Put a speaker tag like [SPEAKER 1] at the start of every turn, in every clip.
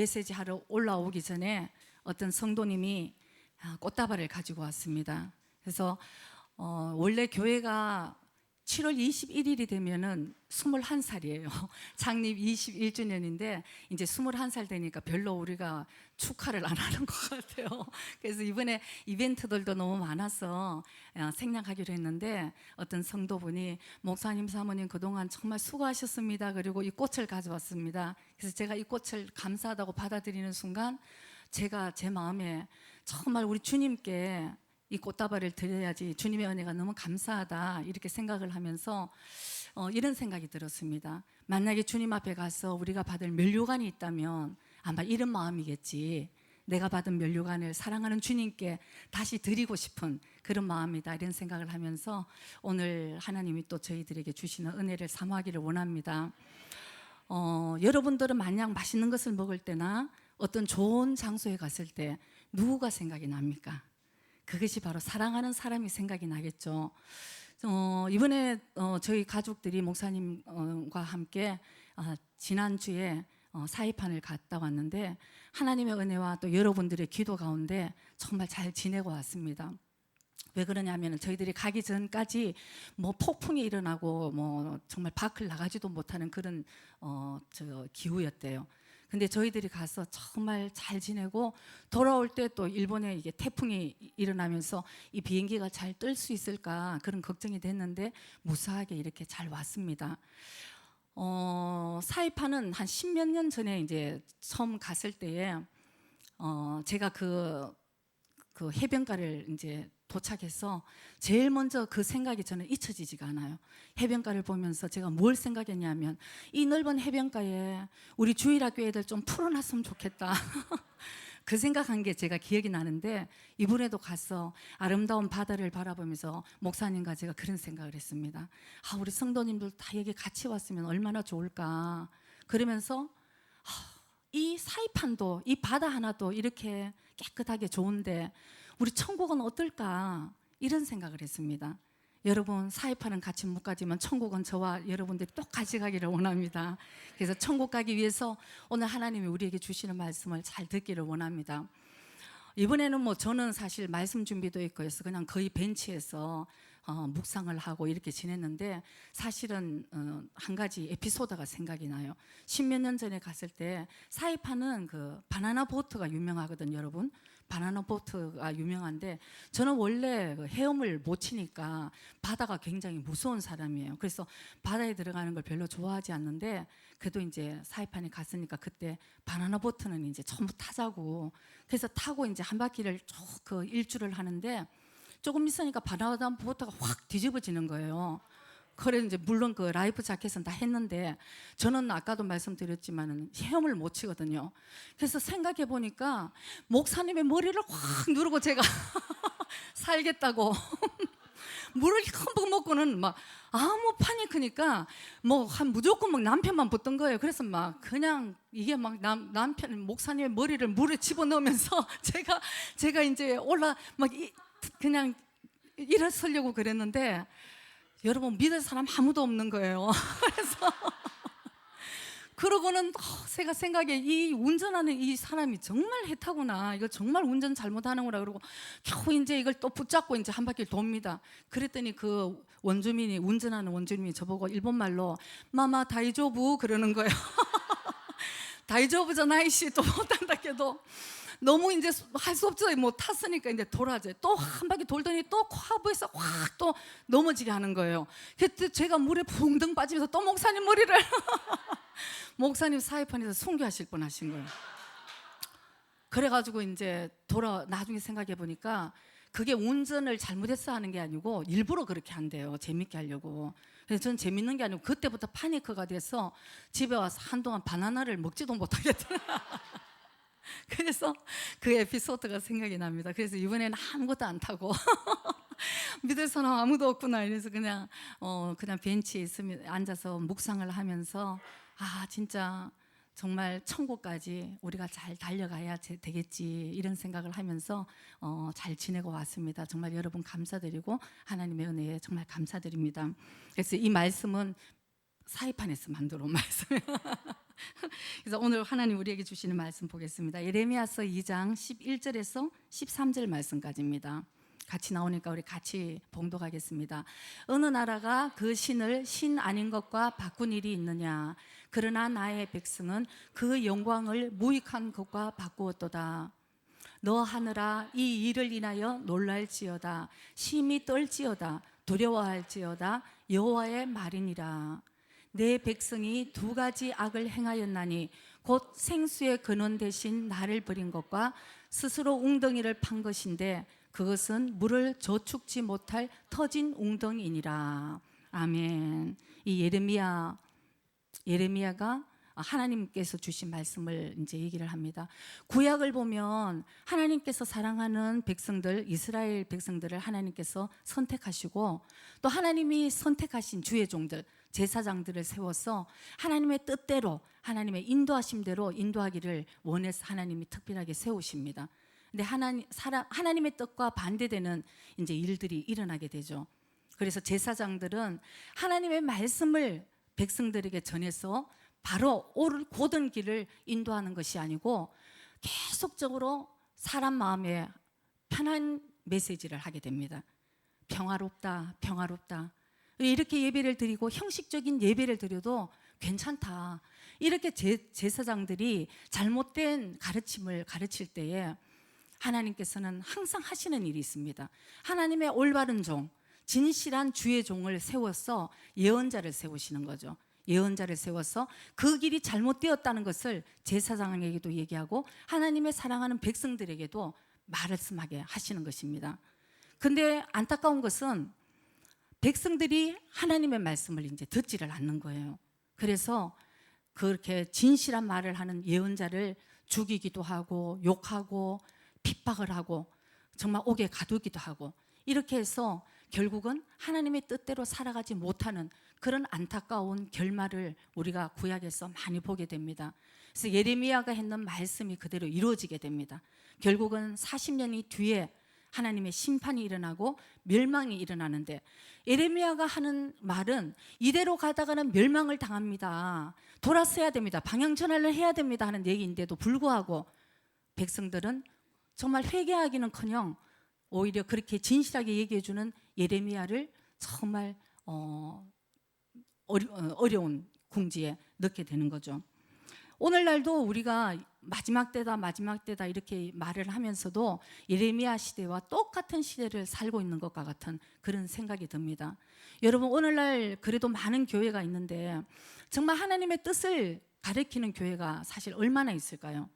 [SPEAKER 1] 메시지 하러 올라오기 전에 어떤 성도님이 꽃다발을 가지고 왔습니다. 그래서 원래 교회가 7월 21일이 되면은 21살이에요. 창립 21주년인데 이제 21살 되니까 별로 우리가 축하를 안 하는 것 같아요. 그래서 이번에 이벤트들도 너무 많아서 생략하기로 했는데 어떤 성도분이 목사님 사모님 그동안 정말 수고하셨습니다. 그리고 이 꽃을 가져왔습니다. 그래서 제가 이 꽃을 감사하다고 받아들이는 순간 제가 제 마음에 정말 우리 주님께 이 꽃다발을 드려야지, 주님의 은혜가 너무 감사하다 이렇게 생각을 하면서 이런 생각이 들었습니다. 만약에 주님 앞에 가서 우리가 받을 면류관이 있다면 아마 이런 마음이겠지. 내가 받은 면류관을 사랑하는 주님께 다시 드리고 싶은 그런 마음이다, 이런 생각을 하면서 오늘 하나님이 또 저희들에게 주시는 은혜를 사모하기를 원합니다. 여러분들은 만약 맛있는 것을 먹을 때나 어떤 좋은 장소에 갔을 때 누구가 생각이 납니까? 그것이 바로 사랑하는 사람이 생각이 나겠죠. 이번에 저희 가족들이 목사님과 함께 지난주에 사이판을 갔다 왔는데 하나님의 은혜와 또 여러분들의 기도 가운데 정말 잘 지내고 왔습니다. 왜 그러냐면 저희들이 가기 전까지 뭐 폭풍이 일어나고 뭐 정말 밖을 나가지도 못하는 그런 기후였대요. 근데 저희들이 가서 정말 잘 지내고 돌아올 때 또 일본에 이게 태풍이 일어나면서 이 비행기가 잘 뜰 수 있을까 그런 걱정이 됐는데 무사하게 이렇게 잘 왔습니다. 사이판은 한 10몇 년 전에 이제 처음 갔을 때에 제가 그 해변가를 이제 도착해서 제일 먼저 그 생각이 저는 잊혀지지가 않아요. 해변가를 보면서 제가 뭘 생각했냐면 이 넓은 해변가에 우리 주일학교 애들 좀 풀어놨으면 좋겠다. 그 생각한 게 제가 기억이 나는데 이번에도 가서 아름다운 바다를 바라보면서 목사님과 제가 그런 생각을 했습니다. 우리 성도님들 다 여기 같이 왔으면 얼마나 좋을까. 그러면서 이 사이판도, 이 바다 하나도 이렇게 깨끗하게 좋은데 우리 천국은 어떨까, 이런 생각을 했습니다. 여러분, 사이판은 같이 못 가지만 천국은 저와 여러분들이 또 가져가기를 원합니다. 그래서 천국 가기 위해서 오늘 하나님이 우리에게 주시는 말씀을 잘 듣기를 원합니다. 이번에는 뭐 저는 사실 말씀 준비도 있고 해서 그냥 거의 벤치에서 묵상을 하고 이렇게 지냈는데 사실은 한 가지 에피소드가 생각이 나요. 10몇 년 전에 갔을 때 사이판은 그 바나나 보트가 유명하거든요, 여러분. 바나나 보트가 유명한데 저는 원래 그 헤엄을 못 치니까 바다가 굉장히 무서운 사람이에요. 그래서 바다에 들어가는 걸 별로 좋아하지 않는데 그래도 이제 사이판에 갔으니까 그때 바나나 보트는 이제 전부 타자고 그래서 타고 이제 한 바퀴를 쭉 그 일주를 하는데 조금 있으니까 바나나 보트가 확 뒤집어지는 거예요. 그래서 이제 물론 그 라이프 자켓은 다 했는데 저는 아까도 말씀드렸지만 헤엄을 못 치거든요. 그래서 생각해 보니까 목사님의 머리를 확 누르고 제가 살겠다고 물을 흠뻑 먹고는 막 아무 파니크니까 뭐 한 무조건 막 남편만 붙던 거예요. 그래서 막 그냥 이게 막 남편 목사님의 머리를 물에 집어넣으면서 제가 이제 그냥 일어서려고 그랬는데 여러분 믿을 사람 아무도 없는 거예요. 그래서 그러고는 제가 생각에 이 운전하는 이 사람이 정말 해타구나, 이거 정말 운전 잘못하는구나. 그러고 겨우 이제 이걸 또 붙잡고 이제 한 바퀴 돕니다. 그랬더니 그 운전하는 원주민이 저보고 일본말로 마마 다이조부 그러는 거예요. 다이조부잖아이씨 또 못한다 해도 너무 이제 할 수 없죠. 뭐 탔으니까 이제 돌아져요. 또 한 바퀴 돌더니 또 카브에서 확 또 넘어지게 하는 거예요. 그때 제가 물에 붕덩 빠지면서 또 목사님 머리를 목사님 사이판에서 순교하실 뻔하신 거예요. 그래가지고 이제 나중에 생각해 보니까 그게 운전을 잘못해서 하는 게 아니고 일부러 그렇게 한대요. 재밌게 하려고. 그래서 전 재밌는 게 아니고 그때부터 파니크가 돼서 집에 와서 한동안 바나나를 먹지도 못하겠더라고요. 그래서 그 에피소드가 생각이 납니다. 그래서 이번에는 아무것도 안 타고 믿을 사람 아무도 없구나 이래서 그냥 벤치에 있으면 앉아서 묵상을 하면서 진짜 정말 천국까지 우리가 잘 달려가야 되겠지, 이런 생각을 하면서 잘 지내고 왔습니다. 정말 여러분 감사드리고 하나님의 은혜에 정말 감사드립니다. 그래서 이 말씀은 사이판에서 만들어 온 말씀이에요. 그래서 그래서 오늘 하나님 우리에게 주시는 말씀 보겠습니다. 예레미야서 2장 11절에서 13절 말씀까지입니다. 같이 나오니까 우리 같이 봉독하겠습니다. 어느 나라가 그 신을 신 아닌 것과 바꾼 일이 있느냐? 그러나 나의 백성은 그 영광을 무익한 것과 바꾸었도다. 너 하늘아, 이 일을 인하여 놀랄지어다. 심히 떨지어다. 두려워할지어다. 여호와의 말이니라. 내 백성이 두 가지 악을 행하였나니 곧 생수의 근원 대신 나를 버린 것과 스스로 웅덩이를 판 것인데 그것은 물을 저축지 못할 터진 웅덩이니라. 아멘. 이 예레미야가 하나님께서 주신 말씀을 이제 얘기를 합니다. 구약을 보면 하나님께서 사랑하는 백성들, 이스라엘 백성들을 하나님께서 선택하시고 또 하나님이 선택하신 주의 종들, 제사장들을 세워서 하나님의 뜻대로, 하나님의 인도하심대로 인도하기를 원해서 하나님이 특별하게 세우십니다. 근데 하나님의 뜻과 반대되는 이제 일들이 일어나게 되죠. 그래서 제사장들은 하나님의 말씀을 백성들에게 전해서 바로 고든 길을 인도하는 것이 아니고 계속적으로 사람 마음에 편한 메시지를 하게 됩니다. 평화롭다, 평화롭다. 이렇게 예배를 드리고 형식적인 예배를 드려도 괜찮다. 이렇게 제사장들이 잘못된 가르침을 가르칠 때에 하나님께서는 항상 하시는 일이 있습니다. 하나님의 올바른 종, 진실한 주의 종을 세워서 예언자를 세우시는 거죠. 예언자를 세워서 그 길이 잘못되었다는 것을 제사장에게도 얘기하고 하나님의 사랑하는 백성들에게도 말씀하게 하시는 것입니다. 근데 안타까운 것은 백성들이 하나님의 말씀을 이제 듣지를 않는 거예요. 그래서 그렇게 진실한 말을 하는 예언자를 죽이기도 하고 욕하고 핍박을 하고 정말 옥에 가두기도 하고 이렇게 해서 결국은 하나님의 뜻대로 살아가지 못하는 그런 안타까운 결말을 우리가 구약에서 많이 보게 됩니다. 그래서 예레미야가 했는 말씀이 그대로 이루어지게 됩니다. 결국은 40년이 뒤에 하나님의 심판이 일어나고 멸망이 일어나는데 예레미야가 하는 말은 이대로 가다가는 멸망을 당합니다. 돌아서야 됩니다. 방향 전환을 해야 됩니다 하는 얘기인데도 불구하고 백성들은 정말 회개하기는커녕 오히려 그렇게 진실하게 얘기해주는 예레미야를 정말 어려운 궁지에 넣게 되는 거죠. 오늘날도 우리가 마지막 때다 이렇게 말을 하면서도 예레미야 시대와 똑같은 시대를 살고 있는 것과 같은 그런 생각이 듭니다. 여러분 오늘날 그래도 많은 교회가 있는데 정말 하나님의 뜻을 가르치는 교회가 사실 얼마나 있을까요?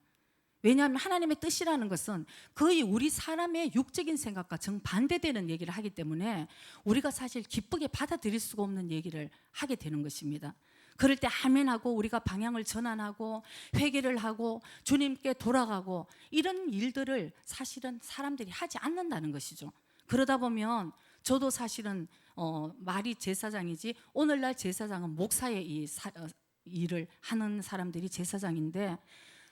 [SPEAKER 1] 왜냐하면 하나님의 뜻이라는 것은 거의 우리 사람의 육적인 생각과 정반대되는 얘기를 하기 때문에 우리가 사실 기쁘게 받아들일 수가 없는 얘기를 하게 되는 것입니다. 그럴 때 아멘하고 우리가 방향을 전환하고 회개를 하고 주님께 돌아가고 이런 일들을 사실은 사람들이 하지 않는다는 것이죠. 그러다 보면 저도 사실은 말이 제사장이지 오늘날 제사장은 목사의 일을 하는 사람들이 제사장인데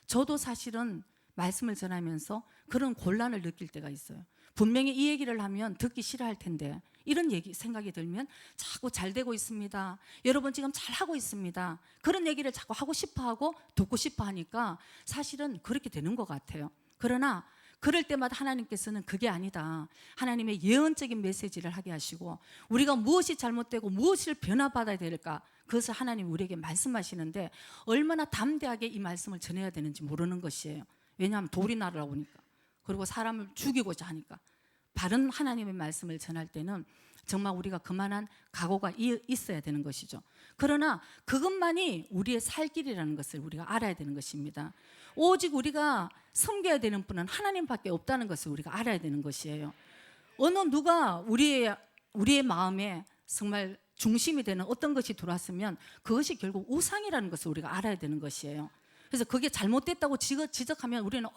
[SPEAKER 1] 저도 사실은 말씀을 전하면서 그런 곤란을 느낄 때가 있어요. 분명히 이 얘기를 하면 듣기 싫어할 텐데 이런 생각이 들면 자꾸 잘 되고 있습니다. 여러분 지금 잘하고 있습니다. 그런 얘기를 자꾸 하고 싶어하고 듣고 싶어하니까 사실은 그렇게 되는 것 같아요. 그러나 그럴 때마다 하나님께서는 그게 아니다. 하나님의 예언적인 메시지를 하게 하시고 우리가 무엇이 잘못되고 무엇을 변화받아야 될까 그것을 하나님 우리에게 말씀하시는데 얼마나 담대하게 이 말씀을 전해야 되는지 모르는 것이에요. 왜냐하면 돌이 날아오니까 그리고 사람을 죽이고자 하니까 바른 하나님의 말씀을 전할 때는 정말 우리가 그만한 각오가 있어야 되는 것이죠. 그러나 그것만이 우리의 살 길이라는 것을 우리가 알아야 되는 것입니다. 오직 우리가 섬겨야 되는 분은 하나님밖에 없다는 것을 우리가 알아야 되는 것이에요. 어느 누가 우리의 마음에 정말 중심이 되는 어떤 것이 들어왔으면 그것이 결국 우상이라는 것을 우리가 알아야 되는 것이에요. 그래서 그게 잘못됐다고 지적하면 우리는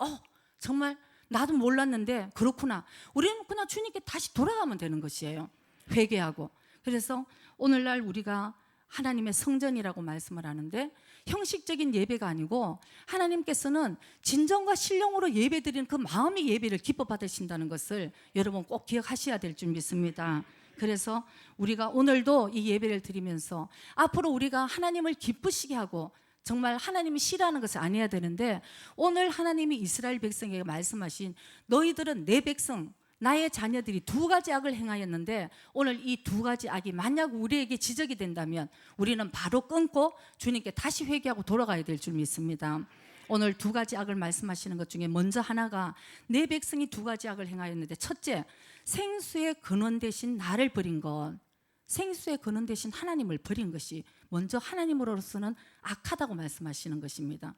[SPEAKER 1] 정말 나도 몰랐는데 그렇구나. 우리는 그냥 주님께 다시 돌아가면 되는 것이에요. 회개하고. 그래서 오늘날 우리가 하나님의 성전이라고 말씀을 하는데 형식적인 예배가 아니고 하나님께서는 진정과 신령으로 예배드리는 그 마음의 예배를 기뻐 받으신다는 것을 여러분 꼭 기억하셔야 될 줄 믿습니다. 그래서 우리가 오늘도 이 예배를 드리면서 앞으로 우리가 하나님을 기쁘시게 하고 정말 하나님이 싫어하는 것을 안 해야 되는데, 오늘 하나님이 이스라엘 백성에게 말씀하신 너희들은 내 백성 나의 자녀들이 두 가지 악을 행하였는데, 오늘 이 두 가지 악이 만약 우리에게 지적이 된다면 우리는 바로 끊고 주님께 다시 회개하고 돌아가야 될 줄 믿습니다. 오늘 두 가지 악을 말씀하시는 것 중에 먼저 하나가, 내 백성이 두 가지 악을 행하였는데, 첫째, 생수의 근원 대신 나를 버린 것, 생수의 근원 대신 하나님을 버린 것이 먼저 하나님으로서는 악하다고 말씀하시는 것입니다.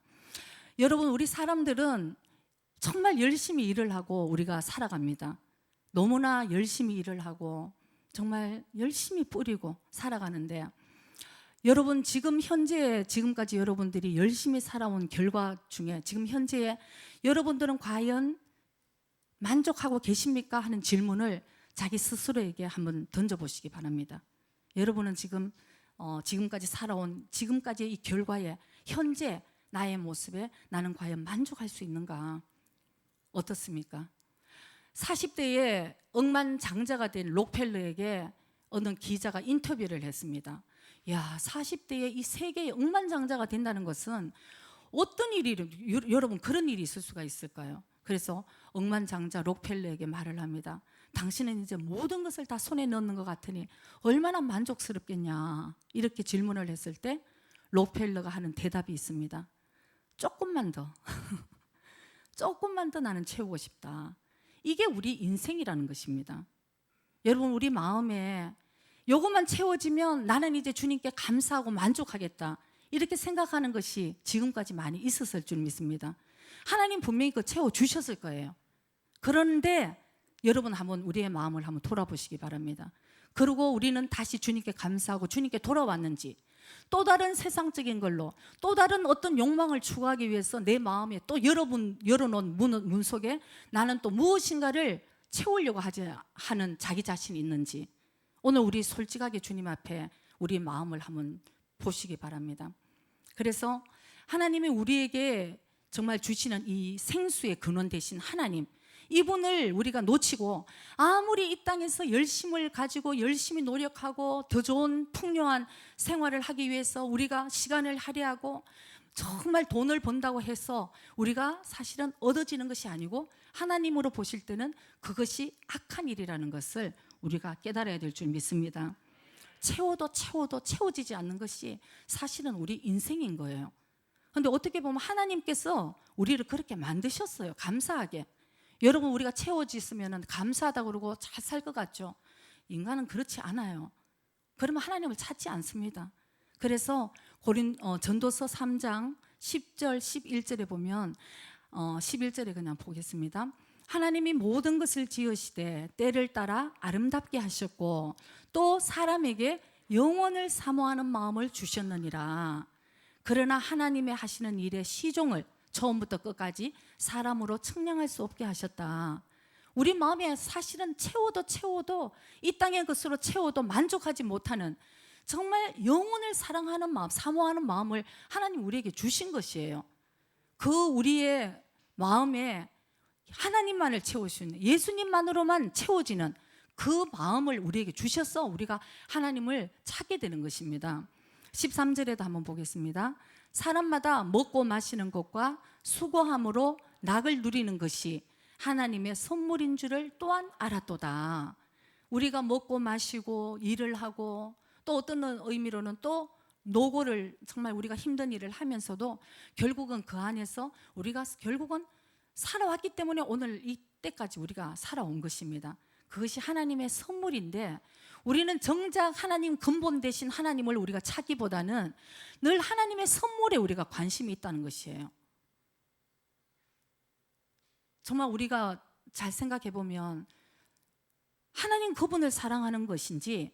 [SPEAKER 1] 여러분, 우리 사람들은 정말 열심히 일을 하고 우리가 살아갑니다. 너무나 열심히 일을 하고 정말 열심히 뿌리고 살아가는데, 여러분 지금 현재 지금까지 여러분들이 열심히 살아온 결과 중에 지금 현재 여러분들은 과연 만족하고 계십니까? 하는 질문을 자기 스스로에게 한번 던져보시기 바랍니다. 여러분은 지금까지 살아온 지금까지의 이 결과에 현재 나의 모습에 나는 과연 만족할 수 있는가? 어떻습니까? 40대에 억만장자가 된 록펠러에게 어느 기자가 인터뷰를 했습니다. 야, 40대에 이 세계의 억만장자가 된다는 것은 어떤 일이, 여러분 그런 일이 있을 수가 있을까요? 그래서 억만장자 록펠러에게 말을 합니다. 당신은 이제 모든 것을 다 손에 넣는 것 같으니 얼마나 만족스럽겠냐, 이렇게 질문을 했을 때 록펠러가 하는 대답이 있습니다. 조금만 더 조금만 더 나는 채우고 싶다. 이게 우리 인생이라는 것입니다. 여러분, 우리 마음에 요것만 채워지면 나는 이제 주님께 감사하고 만족하겠다, 이렇게 생각하는 것이 지금까지 많이 있었을 줄 믿습니다. 하나님 분명히 그 채워주셨을 거예요. 그런데 여러분 한번 우리의 마음을 한번 돌아보시기 바랍니다. 그리고 우리는 다시 주님께 감사하고 주님께 돌아왔는지, 또 다른 세상적인 걸로 또 다른 어떤 욕망을 추구하기 위해서 내 마음에 또 열어놓은 문 속에 나는 또 무엇인가를 채우려고 하는 자기 자신이 있는지, 오늘 우리 솔직하게 주님 앞에 우리 마음을 한번 보시기 바랍니다. 그래서 하나님이 우리에게 정말 주시는 이 생수의 근원 되신 하나님, 이분을 우리가 놓치고 아무리 이 땅에서 열심을 가지고 열심히 노력하고 더 좋은 풍요한 생활을 하기 위해서 우리가 시간을 할애하고 정말 돈을 번다고 해서 우리가 사실은 얻어지는 것이 아니고 하나님으로 보실 때는 그것이 악한 일이라는 것을 우리가 깨달아야 될 줄 믿습니다. 채워도 채워지지 않는 것이 사실은 우리 인생인 거예요. 그런데 어떻게 보면 하나님께서 우리를 그렇게 만드셨어요. 감사하게. 여러분, 우리가 채워졌으면 감사하다고 그러고 잘 살 것 같죠? 인간은 그렇지 않아요. 그러면 하나님을 찾지 않습니다. 그래서 전도서 3장 10절 11절에 보면 11절에 그냥 보겠습니다. 하나님이 모든 것을 지으시되 때를 따라 아름답게 하셨고 또 사람에게 영원을 사모하는 마음을 주셨느니라. 그러나 하나님의 하시는 일의 시종을 처음부터 끝까지 사람으로 측량할 수 없게 하셨다. 우리 마음에 사실은 채워도 이 땅의 것으로 채워도 만족하지 못하는 정말 영혼을 사랑하는 마음, 사모하는 마음을 하나님 우리에게 주신 것이에요. 그 우리의 마음에 하나님만을 채우시는, 예수님만으로만 채워지는 그 마음을 우리에게 주셔서 우리가 하나님을 찾게 되는 것입니다. 13절에도 한번 보겠습니다. 사람마다 먹고 마시는 것과 수고함으로 낙을 누리는 것이 하나님의 선물인 줄을 또한 알았도다. 우리가 먹고 마시고 일을 하고 또 어떤 의미로는 또 노고를, 정말 우리가 힘든 일을 하면서도 결국은 그 안에서 우리가 결국은 살아왔기 때문에 오늘 이때까지 우리가 살아온 것입니다. 그것이 하나님의 선물인데, 우리는 정작 하나님 근본 되신 하나님을 우리가 찾기보다는 늘 하나님의 선물에 우리가 관심이 있다는 것이에요. 정말 우리가 잘 생각해 보면 하나님 그분을 사랑하는 것인지,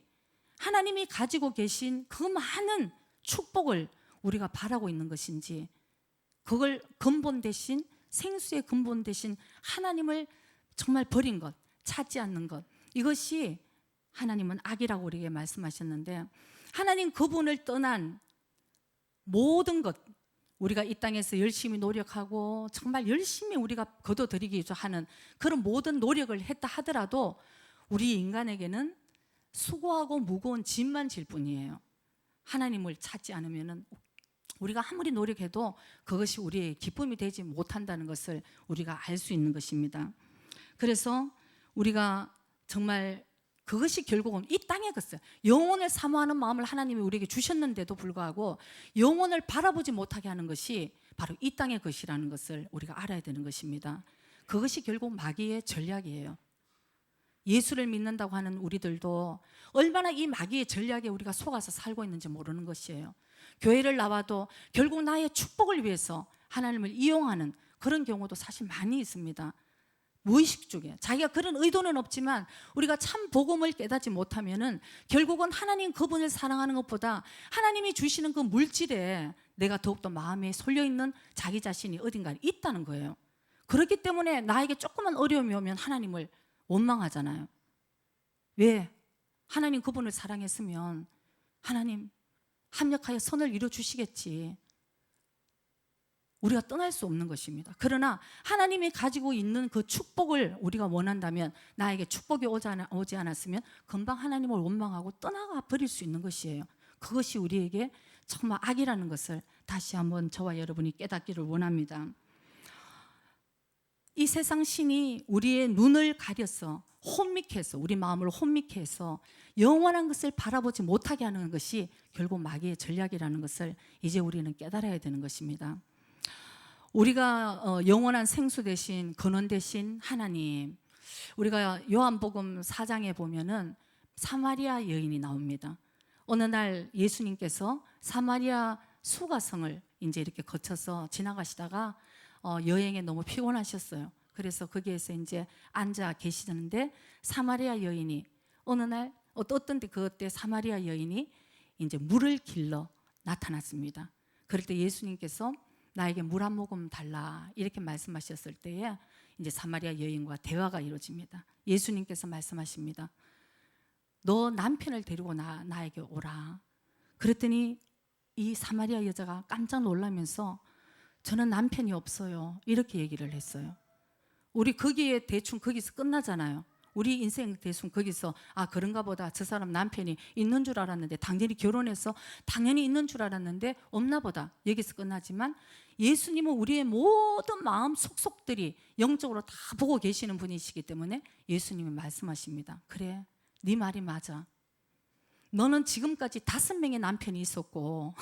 [SPEAKER 1] 하나님이 가지고 계신 그 많은 축복을 우리가 바라고 있는 것인지, 그걸 근본 대신, 생수의 근본 대신 하나님을 정말 버린 것, 찾지 않는 것, 이것이 하나님은 악이라고 우리에게 말씀하셨는데, 하나님 그분을 떠난 모든 것, 우리가 이 땅에서 열심히 노력하고 정말 열심히 우리가 거둬들이기 하는 그런 모든 노력을 했다 하더라도 우리 인간에게는 수고하고 무거운 짐만 질 뿐이에요. 하나님을 찾지 않으면 우리가 아무리 노력해도 그것이 우리의 기쁨이 되지 못한다는 것을 우리가 알 수 있는 것입니다. 그래서 우리가 정말 그것이 결국은 이 땅의 것을, 영혼을 사모하는 마음을 하나님이 우리에게 주셨는데도 불구하고 영혼을 바라보지 못하게 하는 것이 바로 이 땅의 것이라는 것을 우리가 알아야 되는 것입니다. 그것이 결국 마귀의 전략이에요. 예수를 믿는다고 하는 우리들도 얼마나 이 마귀의 전략에 우리가 속아서 살고 있는지 모르는 것이에요. 교회를 나와도 결국 나의 축복을 위해서 하나님을 이용하는 그런 경우도 사실 많이 있습니다. 무의식 중에 자기가 그런 의도는 없지만 우리가 참 복음을 깨닫지 못하면은 결국은 하나님 그분을 사랑하는 것보다 하나님이 주시는 그 물질에 내가 더욱더 마음에 쏠려 있는 자기 자신이 어딘가에 있다는 거예요. 그렇기 때문에 나에게 조금만 어려움이 오면 하나님을 원망하잖아요. 왜? 하나님 그분을 사랑했으면 하나님 합력하여 선을 이루어 주시겠지. 우리가 떠날 수 없는 것입니다. 그러나 하나님이 가지고 있는 그 축복을 우리가 원한다면, 나에게 축복이 오지 않았으면 금방 하나님을 원망하고 떠나가 버릴 수 있는 것이에요. 그것이 우리에게 정말 악이라는 것을 다시 한번 저와 여러분이 깨닫기를 원합니다. 이 세상 신이 우리의 눈을 가려서 혼미케 해서, 우리 마음을 혼미케 해서 영원한 것을 바라보지 못하게 하는 것이 결국 마귀의 전략이라는 것을 이제 우리는 깨달아야 되는 것입니다. 우리가 영원한 생수 대신, 근원 대신 하나님, 우리가 요한복음 4장에 보면은 사마리아 여인이 나옵니다. 어느 날 예수님께서 사마리아 수가성을 이제 이렇게 거쳐서 지나가시다가 여행에 너무 피곤하셨어요. 그래서 거기에서 이제 앉아 계시는데 사마리아 여인이 어느 날 어떤 때 그때 사마리아 여인이 이제 물을 길러 나타났습니다. 그럴 때 예수님께서 나에게 물 한 모금 달라 이렇게 말씀하셨을 때에 이제 사마리아 여인과 대화가 이루어집니다. 예수님께서 말씀하십니다. 너 남편을 데리고 나에게 오라. 그랬더니 이 사마리아 여자가 깜짝 놀라면서 저는 남편이 없어요. 이렇게 얘기를 했어요. 우리 거기에 대충 거기서 끝나잖아요. 우리 인생 대충 거기서 그런가 보다, 저 사람 남편이 있는 줄 알았는데, 당연히 결혼해서 당연히 있는 줄 알았는데 없나 보다, 여기서 끝나지만 예수님은 우리의 모든 마음 속속들이 영적으로 다 보고 계시는 분이시기 때문에 예수님이 말씀하십니다. 그래, 네 말이 맞아. 너는 지금까지 5명의 남편이 있었고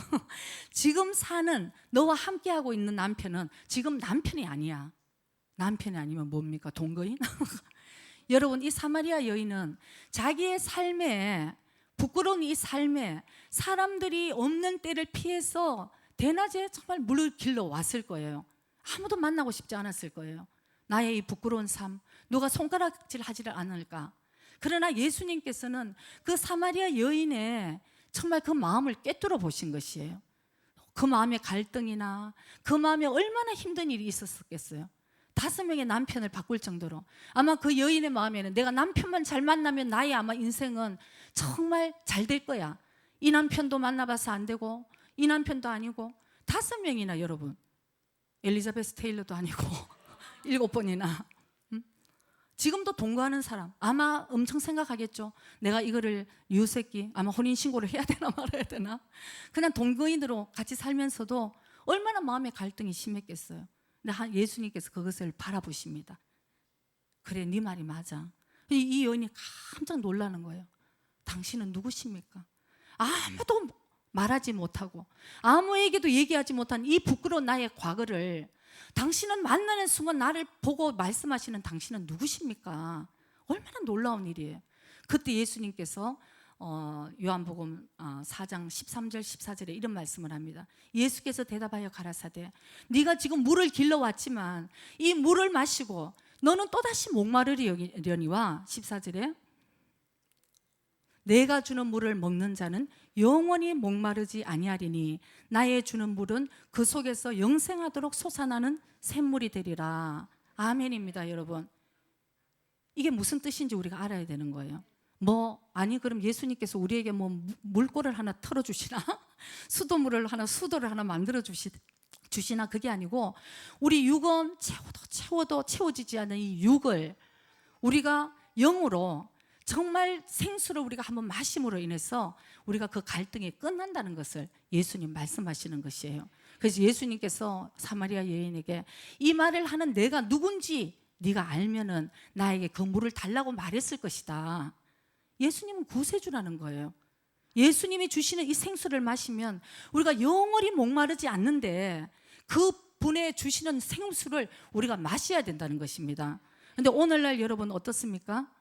[SPEAKER 1] 지금 사는 너와 함께하고 있는 남편은 지금 남편이 아니야. 남편이 아니면 뭡니까? 동거인? 여러분, 이 사마리아 여인은 자기의 삶에, 부끄러운 이 삶에 사람들이 없는 때를 피해서 대낮에 정말 물을 길러 왔을 거예요. 아무도 만나고 싶지 않았을 거예요. 나의 이 부끄러운 삶, 누가 손가락질 하지를 않을까. 그러나 예수님께서는 그 사마리아 여인의 정말 그 마음을 꿰뚫어 보신 것이에요. 그 마음의 갈등이나 그 마음에 얼마나 힘든 일이 있었겠어요. 5명의 남편을 바꿀 정도로. 아마 그 여인의 마음에는 내가 남편만 잘 만나면 나의 아마 인생은 정말 잘 될 거야. 이 남편도 만나봐서 안 되고, 이 남편도 아니고, 5명이나 여러분, 엘리자베스 테일러도 아니고 7번이나 지금도 동거하는 사람 아마 엄청 생각하겠죠. 내가 이거를 이웃새끼 아마 혼인신고를 해야 되나 말아야 되나. 그냥 동거인으로 같이 살면서도 얼마나 마음의 갈등이 심했겠어요. 근데 예수님께서 그것을 바라보십니다. 그래, 네 말이 맞아. 이 여인이 깜짝 놀라는 거예요. 당신은 누구십니까? 아무도 말하지 못하고 아무에게도 얘기하지 못한 이 부끄러운 나의 과거를 당신은 만나는 순간 나를 보고 말씀하시는 당신은 누구십니까? 얼마나 놀라운 일이에요. 그때 예수님께서 요한복음 4장 13절 14절에 이런 말씀을 합니다. 예수께서 대답하여 가라사대 네가 지금 물을 길러왔지만 이 물을 마시고 너는 또다시 목마르려니와 14절에 내가 주는 물을 먹는 자는 영원히 목마르지 아니하리니 나의 주는 물은 그 속에서 영생하도록 솟아나는 샘물이 되리라. 아멘입니다. 여러분, 이게 무슨 뜻인지 우리가 알아야 되는 거예요. 그럼 예수님께서 우리에게 물꼬를 하나 털어주시나? 수도를 하나 만들어 주시나? 그게 아니고 우리 육은 채워도 채워지지 않는 이 육을 우리가 영으로 정말 생수를 우리가 한번 마심으로 인해서 우리가 그 갈등이 끝난다는 것을 예수님 말씀하시는 것이에요. 그래서 예수님께서 사마리아 여인에게 이 말을 하는 내가 누군지 네가 알면은 나에게 그 물을 달라고 말했을 것이다. 예수님은 구세주라는 거예요. 예수님이 주시는 이 생수를 마시면 우리가 영원히 목마르지 않는데 그 분의 주시는 생수를 우리가 마셔야 된다는 것입니다. 그런데 오늘날 여러분 어떻습니까?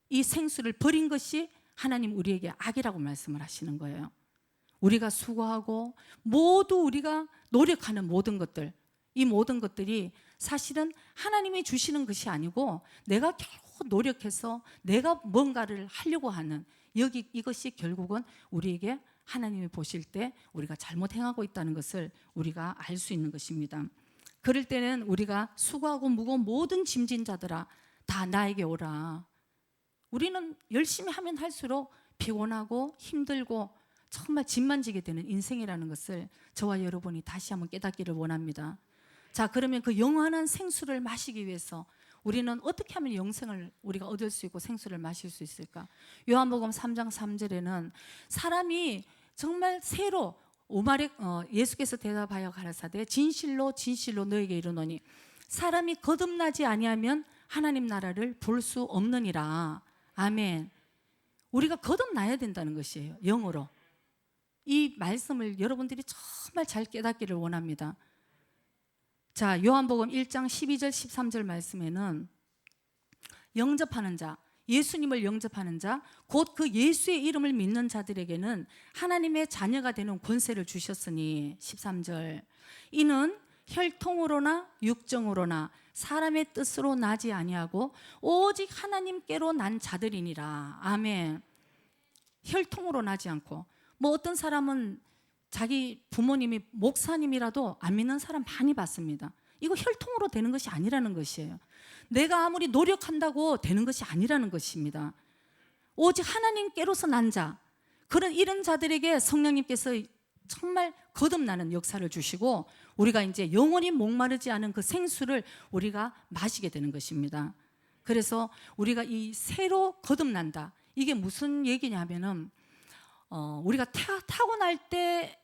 [SPEAKER 1] 이 생수를 버린 것이 하나님 우리에게 악이라고 말씀을 하시는 거예요. 우리가 수고하고 모두 우리가 노력하는 모든 것들, 이 모든 것들이 사실은 하나님이 주시는 것이 아니고 내가 결국 노력해서 내가 뭔가를 하려고 하는 이것이 결국은 우리에게 하나님이 보실 때 우리가 잘못 행하고 있다는 것을 우리가 알 수 있는 것입니다. 그럴 때는 우리가 수고하고 무거운 모든 짐진 자들아 다 나에게 오라. 우리는 열심히 하면 할수록 피곤하고 힘들고 정말 짐만 지게 되는 인생이라는 것을 저와 여러분이 다시 한번 깨닫기를 원합니다. 자, 그러면 그 영원한 생수를 마시기 위해서 우리는 어떻게 하면 영생을 우리가 얻을 수 있고 생수를 마실 수 있을까? 요한복음 3장 3절에는 사람이 정말 새로 예수께서 대답하여 가라사대 진실로 진실로 너에게 이르노니 사람이 거듭나지 아니하면 하나님 나라를 볼 수 없느니라. 아멘. 우리가 거듭나야 된다는 것이에요. 영으로. 이 말씀을 여러분들이 정말 잘 깨닫기를 원합니다. 자, 요한복음 1장 12절 13절 말씀에는 영접하는 자, 예수님을 영접하는 자, 곧 그 예수의 이름을 믿는 자들에게는 하나님의 자녀가 되는 권세를 주셨으니 13절 이는 혈통으로나 육정으로나 사람의 뜻으로 나지 아니하고 오직 하나님께로 난 자들이니라. 아멘. 혈통으로 나지 않고 뭐 어떤 사람은 자기 부모님이 목사님이라도 안 믿는 사람 많이 봤습니다. 이거 혈통으로 되는 것이 아니라는 것이에요. 내가 아무리 노력한다고 되는 것이 아니라는 것입니다. 오직 하나님께로서 난 자, 이런 자들에게 성령님께서 정말 거듭나는 역사를 주시고 우리가 이제 영원히 목마르지 않은 그 생수를 우리가 마시게 되는 것입니다. 그래서 우리가 이 새로 거듭난다. 이게 무슨 얘기냐면은 우리가 타고날 때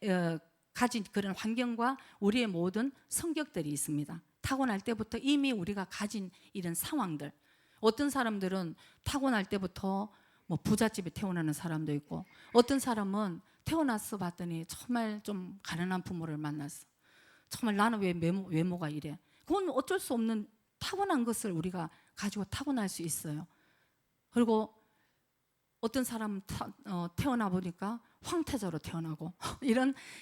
[SPEAKER 1] 가진 그런 환경과 우리의 모든 성격들이 있습니다. 타고날 때부터 이미 우리가 가진 이런 상황들. 어떤 사람들은 타고날 때부터 뭐 부잣집에 태어나는 사람도 있고 어떤 사람은 태어나서 봤더니 정말 좀 가난한 부모를 만났어. 정말 나는 왜 외모가 이래. 그건 어쩔 수 없는 타고난 것을 우리가 가지고 타고날 수 있어요. 그리고 어떤 사람은 태어나 보니까 황태자로 태어나고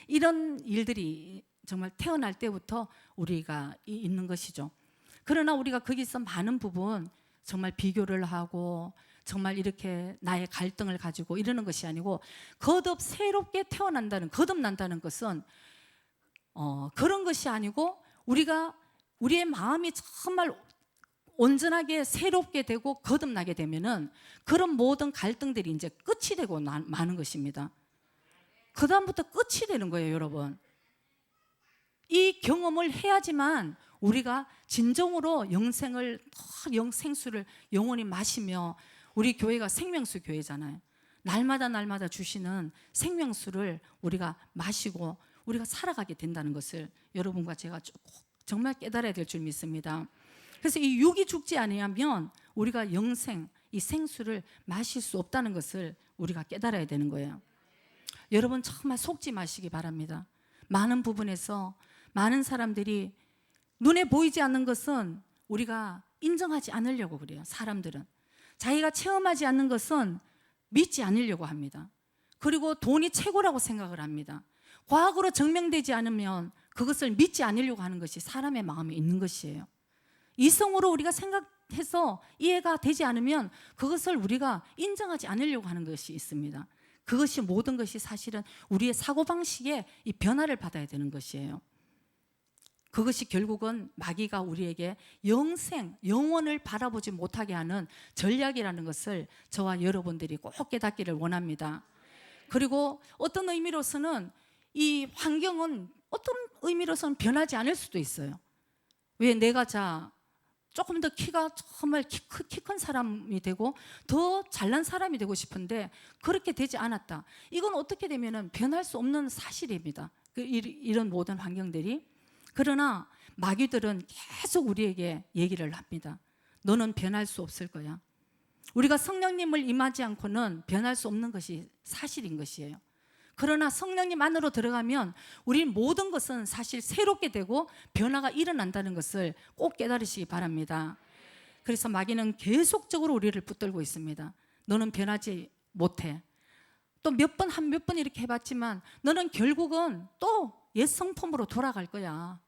[SPEAKER 1] 이런 일들이 정말 태어날 때부터 우리가 있는 것이죠. 그러나 우리가 거기서 많은 부분 정말 비교를 하고 정말 이렇게 나의 갈등을 가지고 이러는 것이 아니고 새롭게 거듭난다는 것은 그런 것이 아니고 우리의 마음이 정말 온전하게 새롭게 되고 거듭나게 되면은 그런 모든 갈등들이 이제 끝이 되고 마는 것입니다. 그 다음부터 끝이 되는 거예요, 여러분. 이 경험을 해야지만 우리가 진정으로 생수를 영원히 마시며 우리 교회가 생명수 교회잖아요. 날마다 주시는 생명수를 우리가 마시고 우리가 살아가게 된다는 것을 여러분과 제가 정말 깨달아야 될 줄 믿습니다. 그래서 이 육이 죽지 아니하면 우리가 이 생수를 마실 수 없다는 것을 우리가 깨달아야 되는 거예요. 여러분 정말 속지 마시기 바랍니다. 많은 부분에서 많은 사람들이 눈에 보이지 않는 것은 우리가 인정하지 않으려고 그래요. 사람들은 자기가 체험하지 않는 것은 믿지 않으려고 합니다. 그리고 돈이 최고라고 생각을 합니다. 과학으로 증명되지 않으면 그것을 믿지 않으려고 하는 것이 사람의 마음에 있는 것이에요. 이성으로 우리가 생각해서 이해가 되지 않으면 그것을 우리가 인정하지 않으려고 하는 것이 있습니다. 그것이 모든 것이 사실은 우리의 사고방식에 이 변화를 받아야 되는 것이에요. 그것이 결국은 마귀가 우리에게 영원을 바라보지 못하게 하는 전략이라는 것을 저와 여러분들이 꼭 깨닫기를 원합니다. 그리고 어떤 의미로서는 이 환경은 어떤 의미로서는 변하지 않을 수도 있어요. 왜 내가 조금 더 키가 정말 키 큰 사람이 되고 더 잘난 사람이 되고 싶은데 그렇게 되지 않았다. 이건 어떻게 되면은 변할 수 없는 사실입니다. 이런 모든 환경들이. 그러나 마귀들은 계속 우리에게 얘기를 합니다. 너는 변할 수 없을 거야. 우리가 성령님을 임하지 않고는 변할 수 없는 것이 사실인 것이에요. 그러나 성령님 안으로 들어가면 우리 모든 것은 사실 새롭게 되고 변화가 일어난다는 것을 꼭 깨달으시기 바랍니다. 그래서 마귀는 계속적으로 우리를 붙들고 있습니다. 너는 변하지 못해. 또 몇 번 이렇게 해봤지만 너는 결국은 또 옛 성품으로 돌아갈 거야.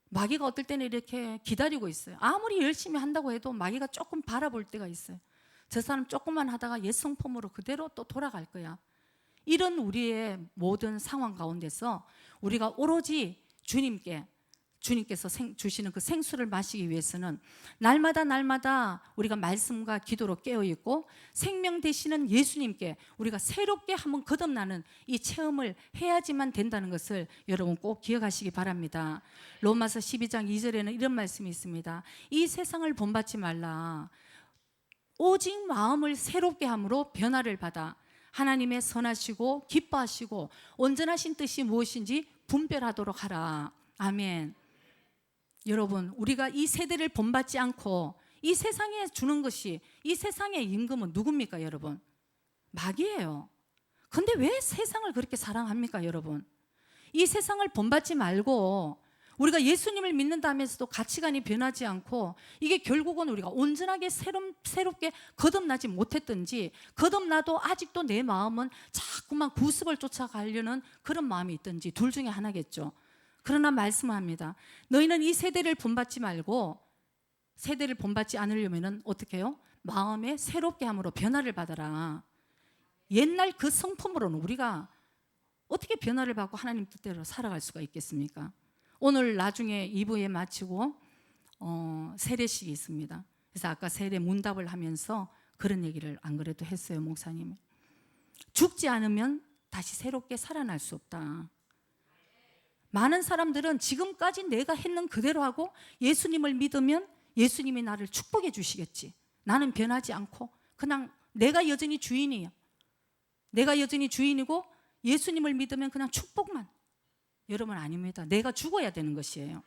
[SPEAKER 1] 마귀가 어떨 때는 이렇게 기다리고 있어요. 아무리 열심히 한다고 해도 마귀가 조금 바라볼 때가 있어요. 저 사람 조금만 하다가 옛 성품으로 그대로 또 돌아갈 거야. 이런 우리의 모든 상황 가운데서 우리가 오로지 주님께서 주시는 그 생수를 마시기 위해서는 날마다 우리가 말씀과 기도로 깨어있고 생명 되시는 예수님께 우리가 새롭게 한번 거듭나는 이 체험을 해야지만 된다는 것을 여러분 꼭 기억하시기 바랍니다. 로마서 12장 2절에는 이런 말씀이 있습니다. 이 세상을 본받지 말라. 오직 마음을 새롭게 함으로 변화를 받아 하나님의 선하시고 기뻐하시고 온전하신 뜻이 무엇인지 분별하도록 하라. 아멘. 여러분, 우리가 이 세대를 본받지 않고 이 세상에 주는 것이, 이 세상의 임금은 누굽니까 여러분? 마귀예요. 근데 왜 세상을 그렇게 사랑합니까 여러분? 이 세상을 본받지 말고 우리가 예수님을 믿는다면서도 가치관이 변하지 않고 이게 결국은 우리가 온전하게 새롭게 거듭나지 못했든지, 거듭나도 아직도 내 마음은 자꾸만 구습을 쫓아가려는 그런 마음이 있든지 둘 중에 하나겠죠. 그러나 말씀합니다. 너희는 이 세대를 본받지 말고, 세대를 본받지 않으려면 어떻게 해요? 마음에 새롭게 함으로 변화를 받아라. 옛날 그 성품으로는 우리가 어떻게 변화를 받고 하나님 뜻대로 살아갈 수가 있겠습니까? 오늘 나중에 2부에 마치고 세례식이 있습니다. 그래서 아까 세례 문답을 하면서 그런 얘기를 안 그래도 했어요, 목사님이. 죽지 않으면 다시 새롭게 살아날 수 없다. 많은 사람들은 지금까지 내가 했는 그대로 하고 예수님을 믿으면 예수님이 나를 축복해 주시겠지. 나는 변하지 않고 그냥 내가 여전히 주인이에요. 내가 여전히 주인이고 예수님을 믿으면 그냥 축복만. 여러분, 아닙니다. 내가 죽어야 되는 것이에요.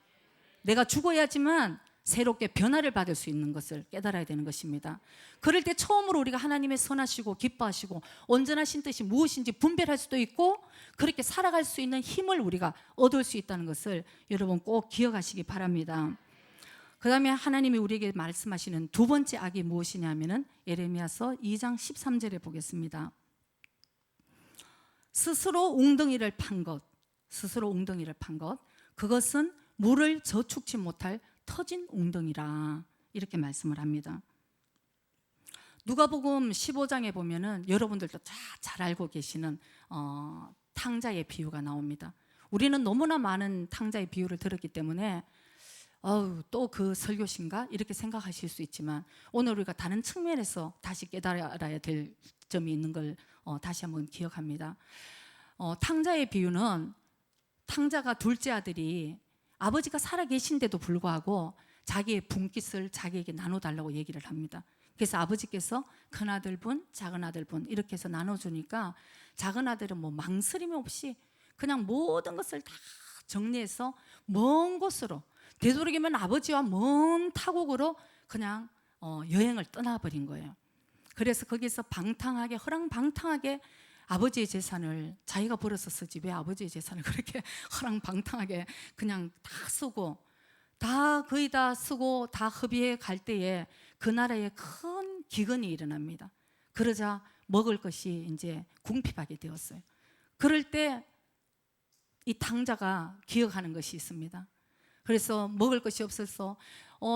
[SPEAKER 1] 내가 죽어야지만 새롭게 변화를 받을 수 있는 것을 깨달아야 되는 것입니다. 그럴 때 처음으로 우리가 하나님의 선하시고 기뻐하시고 온전하신 뜻이 무엇인지 분별할 수도 있고 그렇게 살아갈 수 있는 힘을 우리가 얻을 수 있다는 것을 여러분 꼭 기억하시기 바랍니다. 그 다음에 하나님이 우리에게 말씀하시는 두 번째 악이 무엇이냐면은 예레미야서 2장 13절에 보겠습니다. 스스로 웅덩이를 판 것, 그것은 물을 저축치 못할 터진 웅덩이라, 이렇게 말씀을 합니다. 누가복음 15장에 보면은 여러분들도 잘 알고 계시는 탕자의 비유가 나옵니다. 우리는 너무나 많은 탕자의 비유를 들었기 때문에 또 그 설교신가 이렇게 생각하실 수 있지만 오늘 우리가 다른 측면에서 다시 깨달아야 될 점이 있는 걸 다시 한번 기억합니다. 탕자의 비유는 탕자가 둘째 아들이 아버지가 살아계신데도 불구하고 자기의 분깃을 자기에게 나눠달라고 얘기를 합니다. 그래서 아버지께서 큰 아들분, 작은 아들분 이렇게 해서 나눠주니까 작은 아들은 뭐 망설임 없이 그냥 모든 것을 다 정리해서 먼 곳으로, 되도록이면 아버지와 먼 타국으로 그냥 여행을 떠나버린 거예요. 그래서 거기서 허랑방탕하게 아버지의 재산을 자기가 벌어서 쓰지 왜 아버지의 재산을 그렇게 허랑방탕하게 그냥 다 쓰고 거의 다 쓰고 다 hợp의해 갈 때에 그 나라에 큰 기근이 일어납니다. 그러자 먹을 것이 이제 궁핍하게 되었어요. 그럴 때 이 탕자가 기억하는 것이 있습니다. 그래서 먹을 것이 없어서